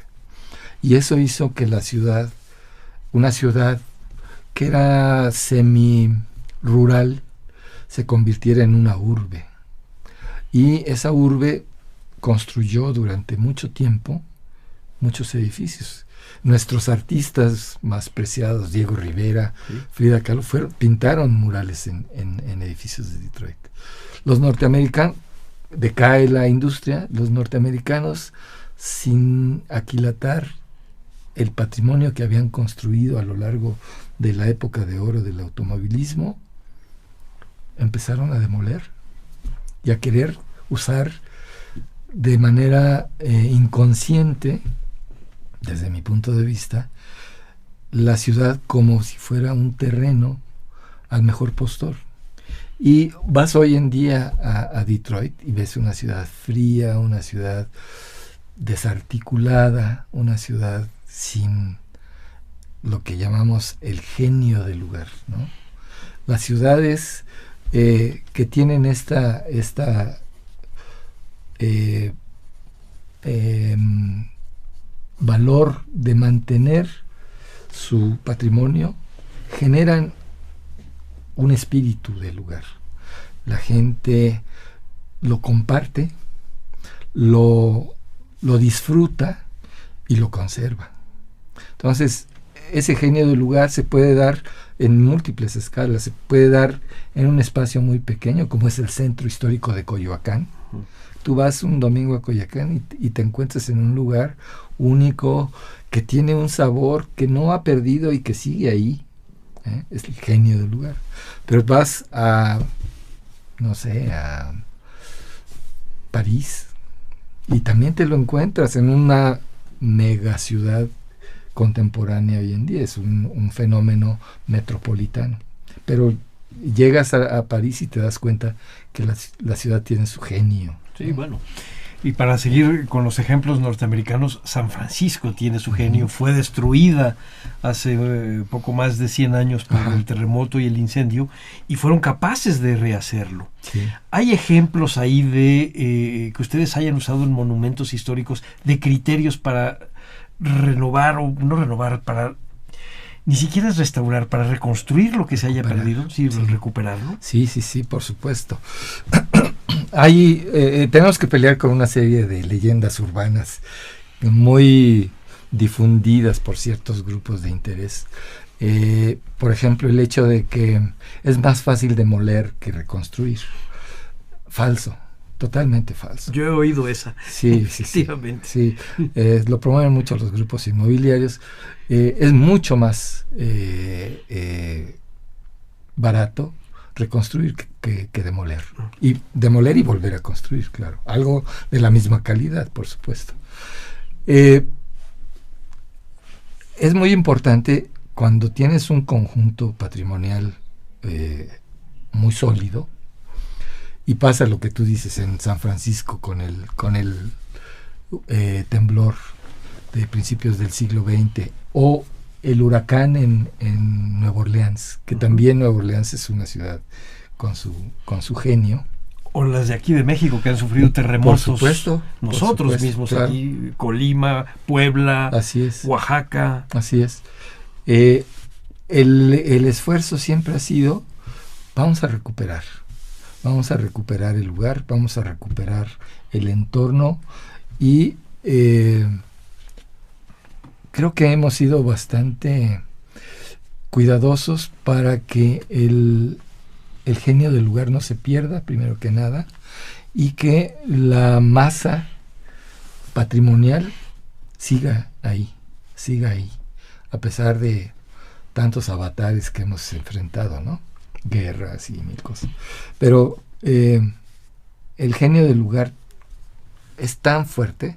Speaker 4: Y eso hizo que la ciudad, una ciudad que era semi-rural, se convirtiera en una urbe. Y esa urbe construyó durante mucho tiempo muchos edificios. Nuestros artistas más preciados, Diego Rivera, Frida Kahlo, pintaron murales en edificios de Detroit. Los norteamericanos, decae la industria, los norteamericanos, sin aquilatar el patrimonio que habían construido a lo largo de la época de oro del automovilismo, empezaron a demoler y a querer usar de manera inconsciente, desde mi punto de vista, la ciudad como si fuera un terreno al mejor postor. Y vas hoy en día a Detroit y ves una ciudad fría, una ciudad desarticulada, una ciudad sin lo que llamamos el genio del lugar, ¿no? Las ciudades que tienen esta valor de mantener su patrimonio, generan un espíritu del lugar. La gente lo comparte, lo disfruta y lo conserva. Entonces, ese genio del lugar se puede dar en múltiples escalas. Se puede dar en un espacio muy pequeño, como es el centro histórico de Coyoacán. Tú vas un domingo a Coyoacán y te encuentras en un lugar único que tiene un sabor que no ha perdido y que sigue ahí. Es el genio del lugar. Pero vas a, no sé, a París y también te lo encuentras en una mega ciudad contemporánea hoy en día. Es un fenómeno metropolitano. Pero llegas a París y te das cuenta que la ciudad tiene su genio.
Speaker 3: Sí, bueno. Y para seguir con los ejemplos norteamericanos, San Francisco tiene su genio. Fue destruida hace poco más de 100 años por el terremoto y el incendio, y fueron capaces de rehacerlo. Sí. ¿Hay ejemplos ahí de que ustedes hayan usado en monumentos históricos de criterios para renovar, o no renovar, para ni siquiera restaurar, para reconstruir lo que se haya perdido? Sí, recuperarlo.
Speaker 4: Sí, por supuesto. Tenemos que pelear con una serie de leyendas urbanas muy difundidas por ciertos grupos de interés. Por ejemplo, el hecho de que es más fácil demoler que reconstruir. Falso, totalmente falso.
Speaker 3: Yo he oído esa.
Speaker 4: Sí, efectivamente. Sí. Lo promueven mucho los grupos inmobiliarios. Es mucho más barato reconstruir que demoler. Y demoler y volver a construir, claro. Algo de la misma calidad, por supuesto. Es muy importante cuando tienes un conjunto patrimonial muy sólido, y pasa lo que tú dices en San Francisco con el temblor de principios del siglo XX, o el huracán en Nueva Orleans, que también Nueva Orleans es una ciudad con su genio.
Speaker 3: O las de aquí de México, que han sufrido terremotos.
Speaker 4: Por supuesto.
Speaker 3: Nosotros mismos, claro. Aquí, Colima, Puebla,
Speaker 4: así es.
Speaker 3: Oaxaca.
Speaker 4: Así es. El esfuerzo siempre ha sido, vamos a recuperar el lugar, vamos a recuperar el entorno, y creo que hemos sido bastante cuidadosos para que el genio del lugar no se pierda, primero que nada, y que la masa patrimonial siga ahí, a pesar de tantos avatares que hemos enfrentado, ¿no? Guerras y mil cosas. Pero el genio del lugar es tan fuerte,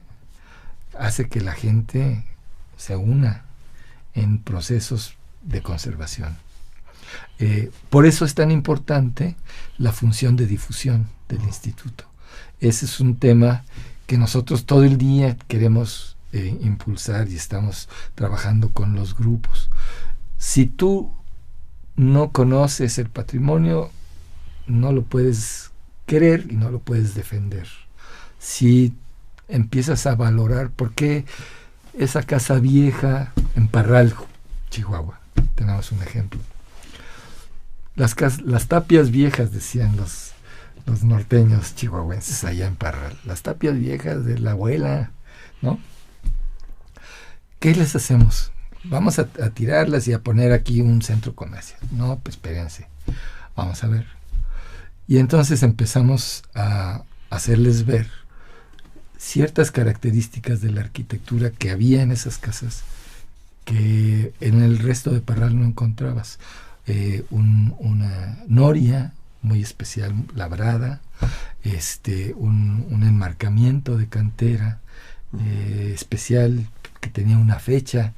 Speaker 4: hace que la gente se una en procesos de conservación. Por eso es tan importante la función de difusión del instituto. Ese es un tema que nosotros todo el día queremos impulsar y estamos trabajando con los grupos. Si tú no conoces el patrimonio, no lo puedes querer y no lo puedes defender. Si empiezas a valorar por qué esa casa vieja en Parral, Chihuahua, tenemos un ejemplo. Las tapias viejas, decían los norteños chihuahuenses allá en Parral, las tapias viejas de la abuela, ¿no? ¿Qué les hacemos? Vamos a tirarlas y a poner aquí un centro comercial. No, pues espérense, vamos a ver. Y entonces empezamos a hacerles ver ciertas características de la arquitectura que había en esas casas que en el resto de Parral no encontrabas. Una noria muy especial, labrada, un enmarcamiento de cantera especial que tenía una fecha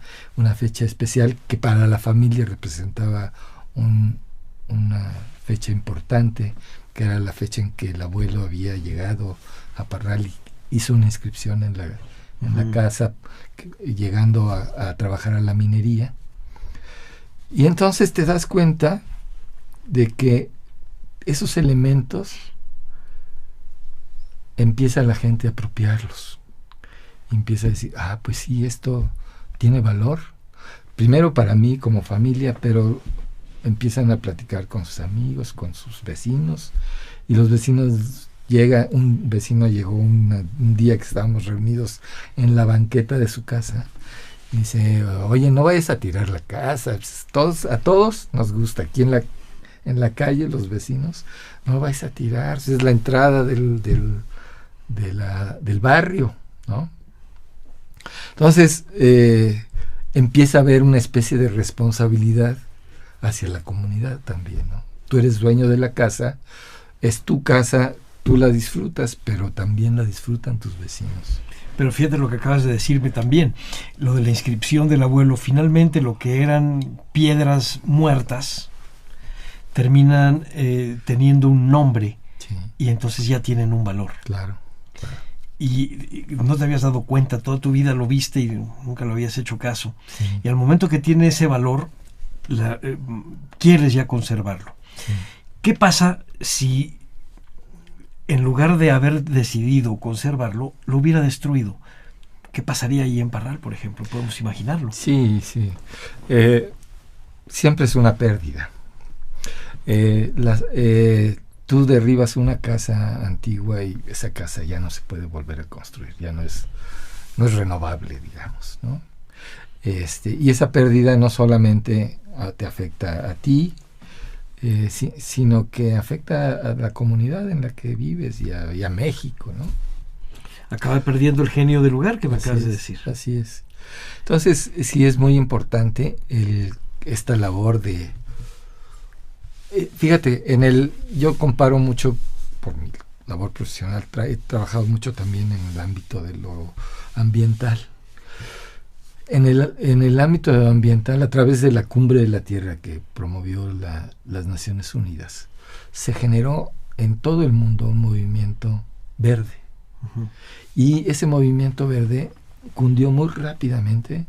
Speaker 4: especial que para la familia representaba una fecha importante, que era la fecha en que el abuelo había llegado a Parral y hizo una inscripción en la casa, llegando a trabajar a la minería. Y entonces te das cuenta de que esos elementos empieza la gente a apropiarlos. Empieza a decir, pues sí, esto tiene valor. Primero para mí como familia, pero empiezan a platicar con sus amigos, con sus vecinos. Y los vecinos un vecino llegó un día que estábamos reunidos en la banqueta de su casa. Y dice, oye, no vayas a tirar la casa, a todos nos gusta, aquí en la calle los vecinos, no vayas a tirar, es la entrada del barrio, ¿no? Entonces empieza a haber una especie de responsabilidad hacia la comunidad también, ¿no? Tú eres dueño de la casa, es tu casa, tú la disfrutas, pero también la disfrutan tus vecinos.
Speaker 3: Pero fíjate lo que acabas de decirme también, lo de la inscripción del abuelo. Finalmente lo que eran piedras muertas terminan teniendo un nombre, sí, y entonces ya tienen un valor.
Speaker 4: Claro.
Speaker 3: Y no te habías dado cuenta, toda tu vida lo viste y nunca lo habías hecho caso. Sí. Y al momento que tiene ese valor, quieres ya conservarlo. Sí. ¿Qué pasa si en lugar de haber decidido conservarlo, lo hubiera destruido? ¿Qué pasaría ahí en Parral, por ejemplo? Podemos imaginarlo.
Speaker 4: Sí. Siempre es una pérdida. Tú derribas una casa antigua y esa casa ya no se puede volver a construir, ya no es renovable, digamos, ¿no? Y esa pérdida no solamente te afecta a ti, sino que afecta a la comunidad en la que vives y a México, ¿no?
Speaker 3: Acaba perdiendo el genio del lugar que me acabas de decir.
Speaker 4: Así es. Entonces, sí es muy importante esta labor de... fíjate, yo comparo mucho, por mi labor profesional, he trabajado mucho también en el ámbito de lo ambiental. En el ámbito ambiental, a través de la Cumbre de la Tierra que promovió las Naciones Unidas, se generó en todo el mundo un movimiento verde. Uh-huh. Y ese movimiento verde cundió muy rápidamente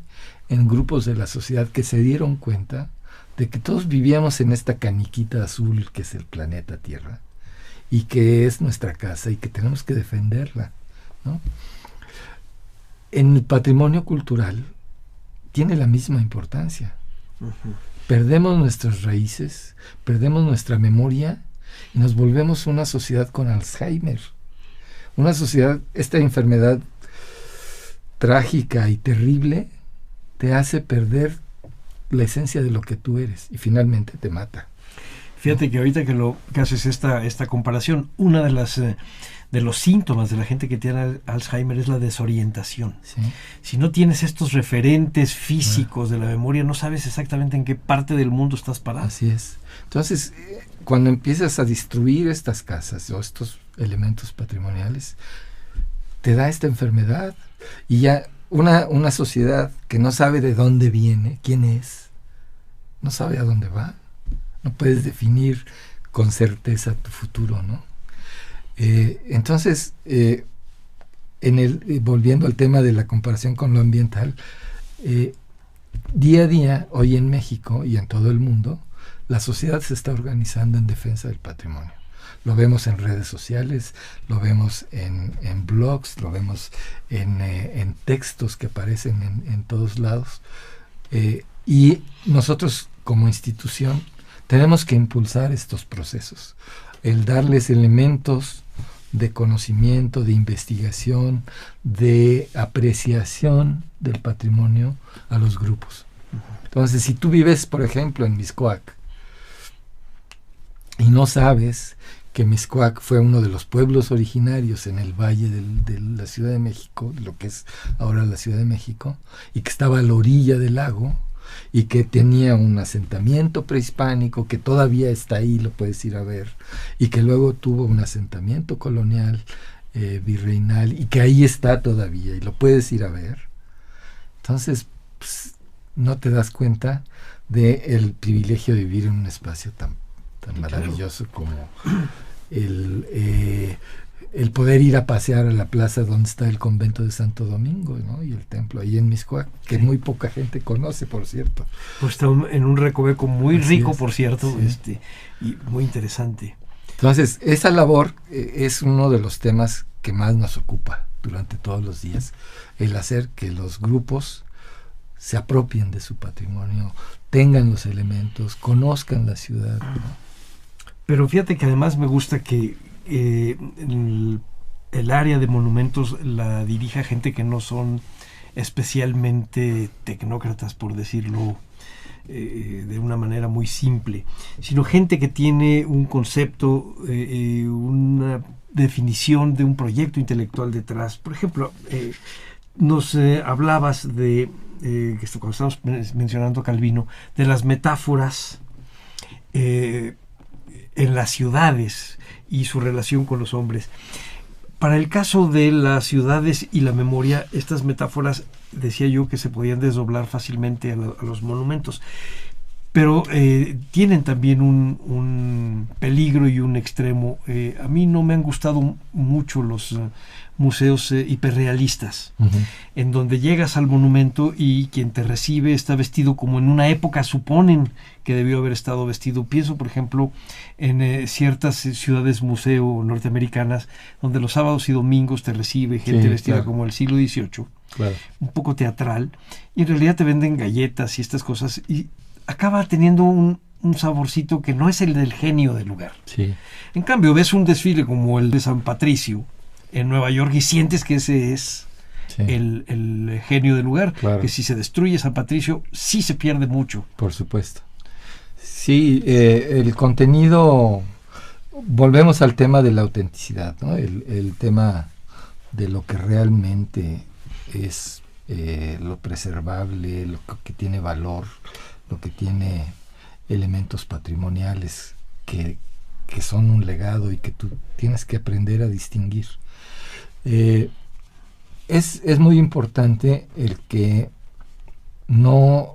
Speaker 4: en grupos de la sociedad que se dieron cuenta de que todos vivíamos en esta caniquita azul que es el planeta Tierra y que es nuestra casa y que tenemos que defenderla, ¿no? En el patrimonio cultural tiene la misma importancia. Uh-huh. Perdemos nuestras raíces, perdemos nuestra memoria y nos volvemos una sociedad con Alzheimer. Una sociedad, esta enfermedad trágica y terrible te hace perder la esencia de lo que tú eres y finalmente te mata.
Speaker 3: Fíjate que ahorita que haces esta comparación, una de los síntomas de la gente que tiene Alzheimer es la desorientación. Sí. Si no tienes estos referentes físicos de la memoria, no sabes exactamente en qué parte del mundo estás parado.
Speaker 4: Así es. Entonces, cuando empiezas a destruir estas casas o estos elementos patrimoniales, te da esta enfermedad y ya una sociedad que no sabe de dónde viene, quién es, no sabe a dónde va, no puedes definir con certeza tu futuro, ¿no? Entonces, volviendo al tema de la comparación con lo ambiental, día a día, hoy en México y en todo el mundo, la sociedad se está organizando en defensa del patrimonio. Lo vemos en redes sociales, lo vemos en blogs, lo vemos en textos que aparecen en todos lados. Y nosotros como institución tenemos que impulsar estos procesos, el darles elementos de conocimiento, de investigación, de apreciación del patrimonio a los grupos. Entonces, si tú vives, por ejemplo, en Mixcoac y no sabes que Mixcoac fue uno de los pueblos originarios en el valle de la Ciudad de México, lo que es ahora la Ciudad de México, y que estaba a la orilla del lago, y que tenía un asentamiento prehispánico que todavía está ahí, lo puedes ir a ver, y que luego tuvo un asentamiento colonial, virreinal, y que ahí está todavía, y lo puedes ir a ver. Entonces, pues, no te das cuenta del privilegio de vivir en un espacio tan maravilloso como el poder ir a pasear a la plaza donde está el convento de Santo Domingo, ¿no? Y el templo ahí en Mixcoac, que muy poca gente conoce, por cierto.
Speaker 3: Pues está en un recoveco muy
Speaker 4: Así
Speaker 3: rico,
Speaker 4: es,
Speaker 3: por cierto,
Speaker 4: sí.
Speaker 3: Y muy interesante.
Speaker 4: Entonces, esa labor es uno de los temas que más nos ocupa durante todos los días, el hacer que los grupos se apropien de su patrimonio, tengan los elementos, conozcan la ciudad, ¿no?
Speaker 3: Pero fíjate que además me gusta que el área de monumentos la dirija gente que no son especialmente tecnócratas, por decirlo de una manera muy simple, sino gente que tiene un concepto, una definición de un proyecto intelectual detrás. Por ejemplo, nos hablabas de, cuando estábamos mencionando a Calvino, de las metáforas en las ciudades y su relación con los hombres. Para el caso de las ciudades y la memoria, estas metáforas, decía yo, que se podían desdoblar fácilmente a los monumentos, pero tienen también un peligro y un extremo. A mí no me han gustado mucho los museos hiperrealistas, en donde llegas al monumento y quien te recibe está vestido como en una época suponen que debió haber estado vestido. Pienso, por ejemplo, en ciertas ciudades museo norteamericanas, donde los sábados y domingos te recibe gente vestida, claro, como el siglo XVIII, claro, un poco teatral, y en realidad te venden galletas y estas cosas, y acaba teniendo un saborcito que no es el del genio del lugar. Sí. En cambio, ves un desfile como el de San Patricio en Nueva York y sientes que ese es el genio del lugar, claro, que si se destruye San Patricio sí se pierde mucho.
Speaker 4: Por supuesto. Sí, el contenido, volvemos al tema de la autenticidad, ¿no? El tema de lo que realmente es lo preservable, lo que tiene valor, lo que tiene elementos patrimoniales que son un legado y que tú tienes que aprender a distinguir. Es muy importante el que no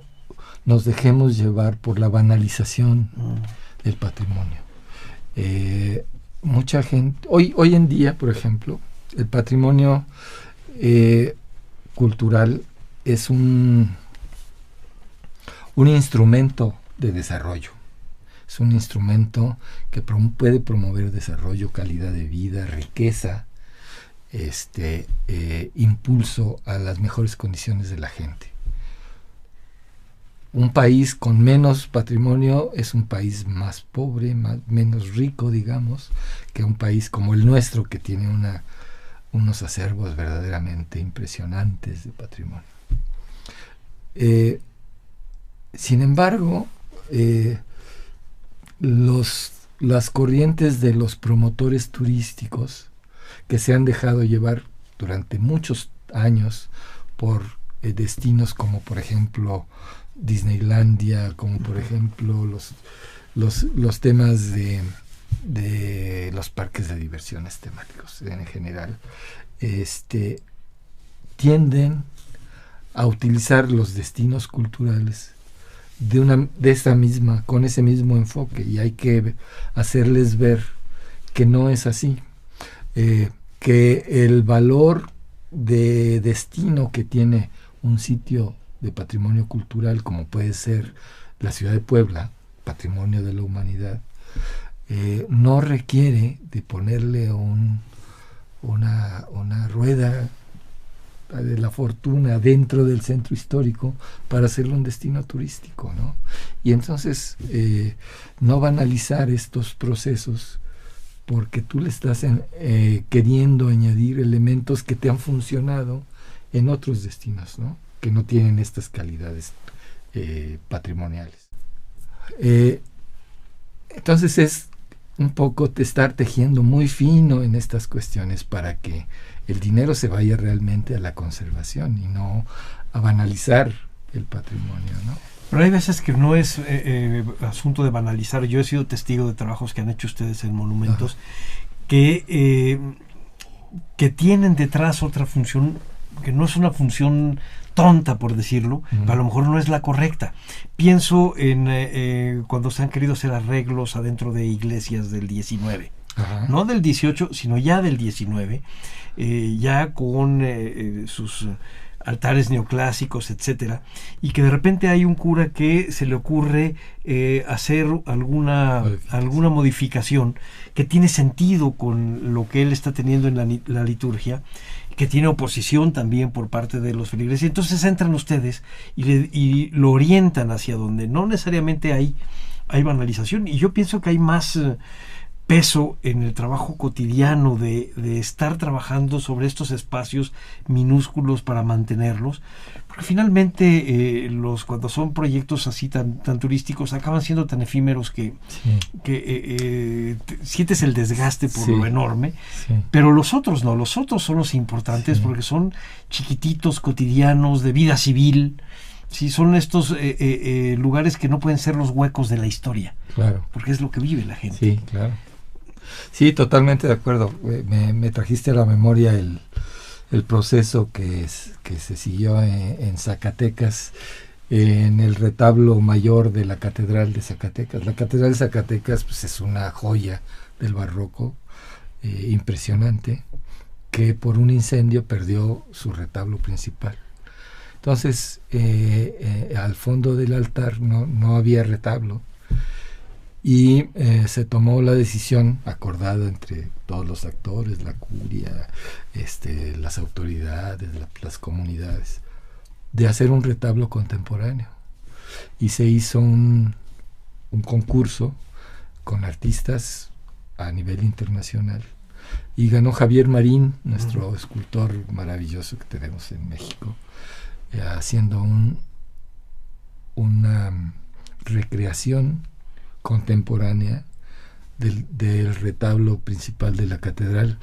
Speaker 4: nos dejemos llevar por la banalización del patrimonio. Mucha gente, hoy en día, por ejemplo, el patrimonio cultural es un instrumento de desarrollo. Es un instrumento que puede promover desarrollo, calidad de vida, riqueza, impulso a las mejores condiciones de la gente. Un país con menos patrimonio es un país más pobre, menos rico, digamos, que un país como el nuestro, que tiene unos acervos verdaderamente impresionantes de patrimonio. Sin embargo, las corrientes de los promotores turísticos que se han dejado llevar durante muchos años por destinos como, por ejemplo, Disneylandia, como por ejemplo los temas de los parques de diversiones temáticos en general, tienden a utilizar los destinos culturales con ese mismo enfoque, y hay que hacerles ver que no es así, que el valor de destino que tiene un sitio de patrimonio cultural, como puede ser la ciudad de Puebla, patrimonio de la humanidad, no requiere de ponerle una rueda de la fortuna dentro del centro histórico para hacerlo un destino turístico, ¿no? Y entonces no banalizar estos procesos, porque tú le estás queriendo añadir elementos que te han funcionado en otros destinos, ¿no? Que no tienen estas calidades patrimoniales. Entonces es un poco estar tejiendo muy fino en estas cuestiones para que el dinero se vaya realmente a la conservación y no a banalizar el patrimonio, ¿no?
Speaker 3: Pero hay veces que no es asunto de banalizar. Yo he sido testigo de trabajos que han hecho ustedes en monumentos que tienen detrás otra función, que no es una función tonta, por decirlo, pero a lo mejor no es la correcta. Pienso en cuando se han querido hacer arreglos adentro de iglesias del 19, no del 18, sino ya del 19, ya con sus altares neoclásicos, etcétera, y que de repente hay un cura que se le ocurre hacer alguna modificación que tiene sentido con lo que él está teniendo en la liturgia, que tiene oposición también por parte de los feligreses, y entonces entran ustedes y lo orientan hacia donde no necesariamente hay banalización, y yo pienso que hay más peso en el trabajo cotidiano de estar trabajando sobre estos espacios minúsculos para mantenerlos, porque finalmente cuando son proyectos así tan turísticos acaban siendo tan efímeros que sientes el desgaste por lo enorme, pero los otros no, los otros son los importantes porque son chiquititos, cotidianos, de vida civil. Sí, son estos lugares que no pueden ser los huecos de la historia, claro, porque es lo que vive la gente.
Speaker 4: Sí, claro. Sí, totalmente de acuerdo. Me trajiste a la memoria el proceso que se siguió en Zacatecas, en el retablo mayor de la Catedral de Zacatecas. La Catedral de Zacatecas pues, es una joya del barroco impresionante, que por un incendio perdió su retablo principal. Entonces, al fondo del altar no había retablo. Y se tomó la decisión, acordada entre todos los actores, la curia, las autoridades, las comunidades, de hacer un retablo contemporáneo. Y se hizo un concurso con artistas a nivel internacional. Y ganó Javier Marín, nuestro escultor maravilloso que tenemos en México, haciendo una recreación contemporánea del retablo principal de la catedral,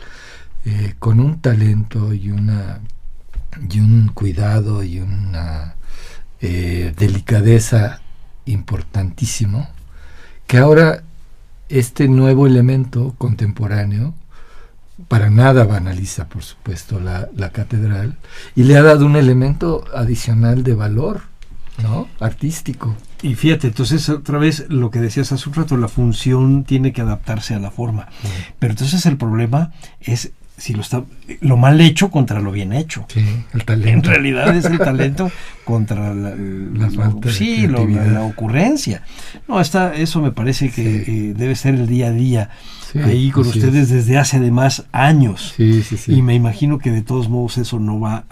Speaker 4: con un talento y un cuidado y una delicadeza importantísimo, que ahora este nuevo elemento contemporáneo para nada banaliza, por supuesto, la catedral, y le ha dado un elemento adicional de valor, ¿no? Artístico.
Speaker 3: Y fíjate, entonces otra vez lo que decías hace un rato, la función tiene que adaptarse a la forma. Pero entonces el problema es si lo mal hecho contra lo bien hecho.
Speaker 4: Sí, el talento.
Speaker 3: En realidad es el talento contra la ocurrencia. No, eso me parece que debe ser el día a día ahí con ustedes desde hace además años.
Speaker 4: Sí.
Speaker 3: Y me imagino que de todos modos eso no va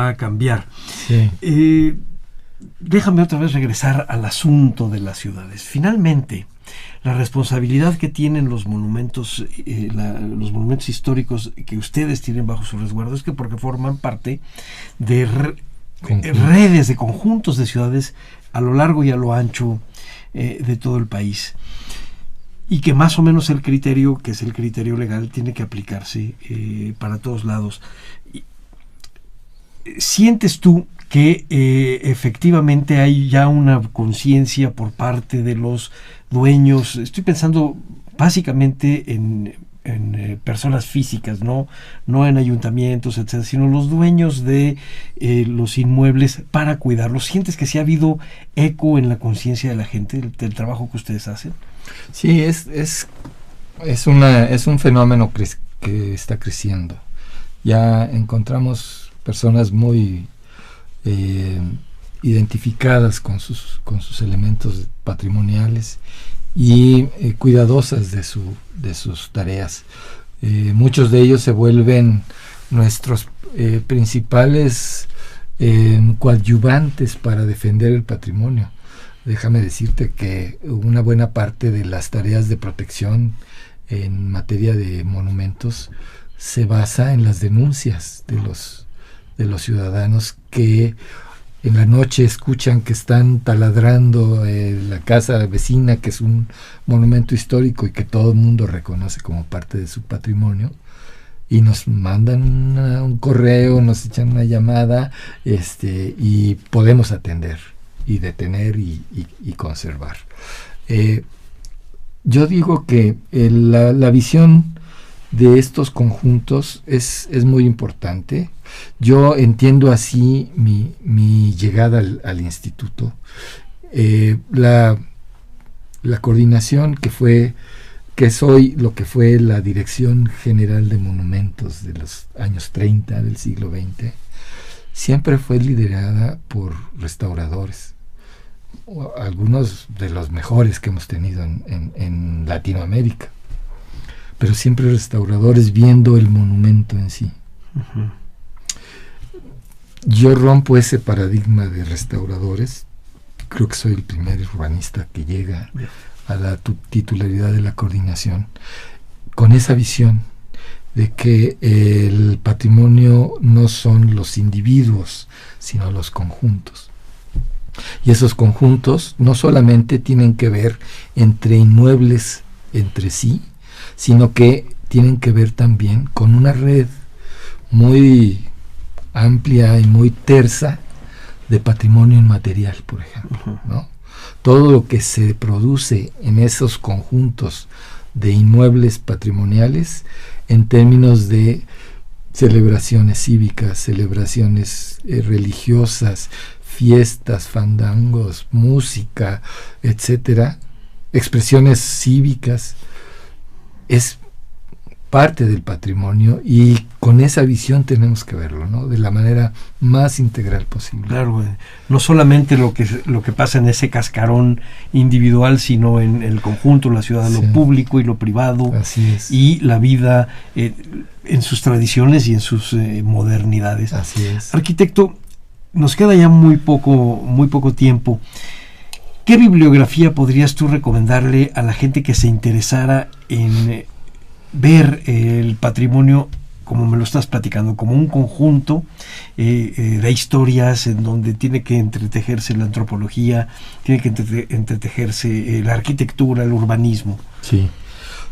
Speaker 3: a cambiar. Sí. Déjame otra vez regresar al asunto de las ciudades. Finalmente, la responsabilidad que tienen los monumentos históricos que ustedes tienen bajo su resguardo es que porque forman parte de redes, de conjuntos de ciudades a lo largo y a lo ancho de todo el país. Y que más o menos el criterio, que es el criterio legal, tiene que aplicarse para todos lados. ¿Sientes tú que efectivamente hay ya una conciencia por parte de los dueños? Estoy pensando básicamente en personas físicas, no en ayuntamientos, etcétera, sino los dueños de los inmuebles para cuidarlos. ¿Sientes que sí ha habido eco en la conciencia de la gente del trabajo que ustedes hacen?
Speaker 4: Sí, es un fenómeno que está creciendo. Ya encontramos personas muy identificadas con sus elementos patrimoniales y cuidadosas de sus tareas. Muchos de ellos se vuelven nuestros principales coadyuvantes para defender el patrimonio. Déjame decirte que una buena parte de las tareas de protección en materia de monumentos se basa en las denuncias de los ciudadanos que en la noche escuchan que están taladrando la casa vecina, que es un monumento histórico y que todo el mundo reconoce como parte de su patrimonio, y nos mandan un correo, nos echan una llamada, y podemos atender y detener y conservar. Yo digo que la visión de estos conjuntos es muy importante. Yo entiendo así mi llegada al instituto. La coordinación que soy lo que fue la Dirección General de Monumentos de los años 30 del siglo XX, siempre fue liderada por restauradores, algunos de los mejores que hemos tenido en Latinoamérica, pero siempre restauradores viendo el monumento en sí.
Speaker 3: Uh-huh.
Speaker 4: Yo rompo ese paradigma de restauradores. Creo que soy el primer urbanista que llega a la titularidad de la coordinación, con esa visión de que el patrimonio no son los individuos, sino los conjuntos. Y esos conjuntos no solamente tienen que ver entre inmuebles entre sí, sino que tienen que ver también con una red muy amplia y muy tersa de patrimonio inmaterial, por ejemplo, ¿no? Todo lo que se produce en esos conjuntos de inmuebles patrimoniales en términos de celebraciones cívicas, celebraciones religiosas, fiestas, fandangos, música, etcétera, expresiones cívicas, es parte del patrimonio, y con esa visión tenemos que verlo, ¿no? De la manera más integral posible.
Speaker 3: Claro, no solamente lo que pasa en ese cascarón individual, sino en el conjunto, la ciudad, sí, lo público y lo privado.
Speaker 4: Así es.
Speaker 3: Y la vida en sus tradiciones y en sus modernidades.
Speaker 4: Así es.
Speaker 3: Arquitecto, nos queda ya muy poco tiempo. ¿Qué bibliografía podrías tú recomendarle a la gente que se interesara en ver el patrimonio, como me lo estás platicando, como un conjunto de historias en donde tiene que entretejerse la antropología, tiene que entretejerse la arquitectura, el urbanismo?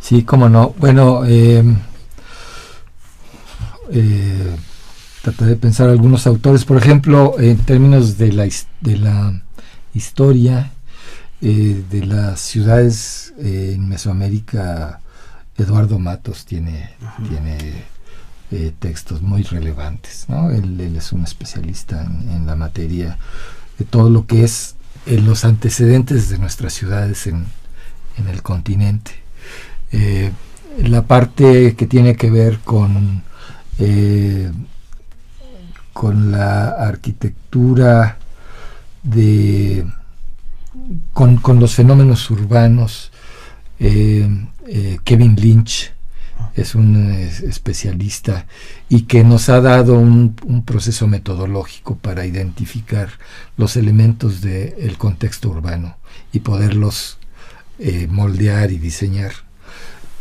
Speaker 4: Sí, cómo no. Bueno, traté de pensar algunos autores, por ejemplo, en términos de la historia de las ciudades en Mesoamérica. Eduardo Matos tiene textos muy relevantes, ¿no? Él es un especialista en la materia de todo lo que es los antecedentes de nuestras ciudades en el continente. La parte que tiene que ver con la arquitectura con los fenómenos urbanos. Kevin Lynch es un especialista y que nos ha dado un proceso metodológico para identificar los elementos del contexto urbano y poderlos moldear y diseñar.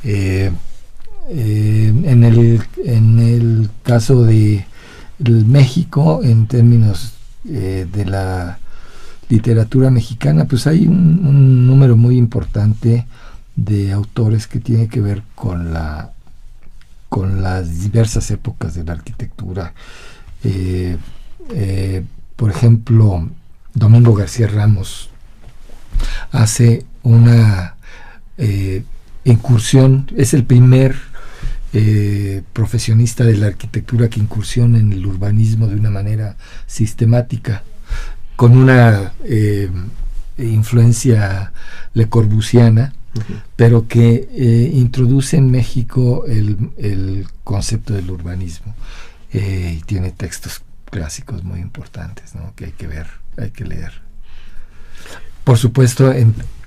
Speaker 4: En el caso de México, en términos de la literatura mexicana, pues hay un número muy importante de autores que tiene que ver con las diversas épocas de la arquitectura. Por ejemplo, Domingo García Ramos hace una incursión, es el primer profesionista de la arquitectura que incursiona en el urbanismo de una manera sistemática, con una influencia lecorbusiana, pero que introduce en México el concepto del urbanismo, y tiene textos clásicos muy importantes, ¿no?, que hay que ver, hay que leer. Por supuesto,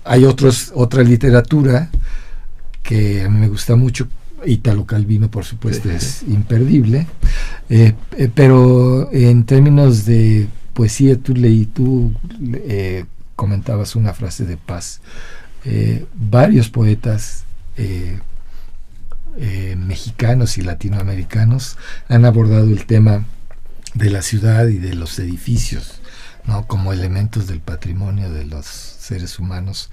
Speaker 4: hay otra literatura que a mí me gusta mucho. Italo Calvino, por supuesto, es imperdible, pero en términos de poesía, tú comentabas una frase de Paz. Varios poetas mexicanos y latinoamericanos han abordado el tema de la ciudad y de los edificios, ¿no?, como elementos del patrimonio de los seres humanos.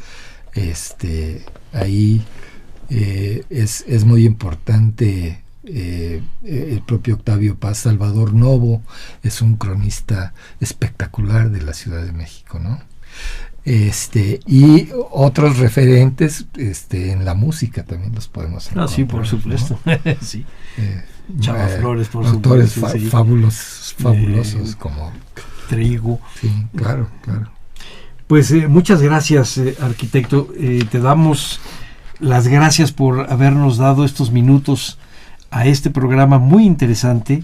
Speaker 4: Ahí es muy importante el propio Octavio Paz. Salvador Novo es un cronista espectacular de la Ciudad de México, ¿no? Y otros referentes en la música también los podemos encontrar.
Speaker 3: Sí, por supuesto, ¿no? Sí. Chava Flores, por
Speaker 4: autores
Speaker 3: supuesto. Sí.
Speaker 4: fabulosos como
Speaker 3: Trigo.
Speaker 4: Sí, claro.
Speaker 3: Pues muchas gracias, arquitecto. Te damos las gracias por habernos dado estos minutos a este programa muy interesante.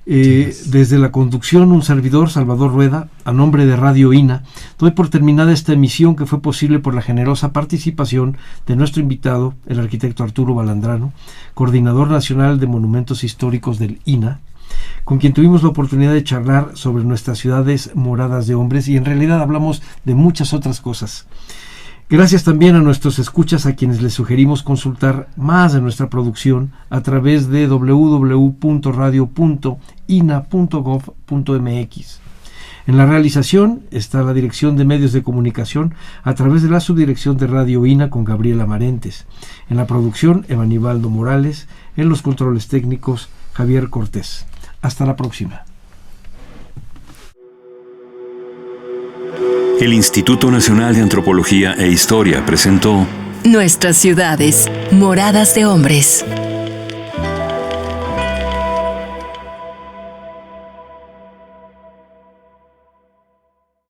Speaker 3: Desde la conducción, un servidor, Salvador Rueda, a nombre de Radio INA, doy por terminada esta emisión, que fue posible por la generosa participación de nuestro invitado, el arquitecto Arturo Balandrano, coordinador nacional de monumentos históricos del INA, con quien tuvimos la oportunidad de charlar sobre nuestras ciudades moradas de hombres, y en realidad hablamos de muchas otras cosas. Gracias también a nuestros escuchas, a quienes les sugerimos consultar más de nuestra producción a través de www.radio.ina.gov.mx. En la realización está la Dirección de Medios de Comunicación a través de la Subdirección de Radio INA con Gabriela Marentes. En la producción, Evanibaldo Morales. En los controles técnicos, Javier Cortés. Hasta la próxima.
Speaker 2: El Instituto Nacional de Antropología e Historia presentó
Speaker 1: Nuestras ciudades, moradas de hombres.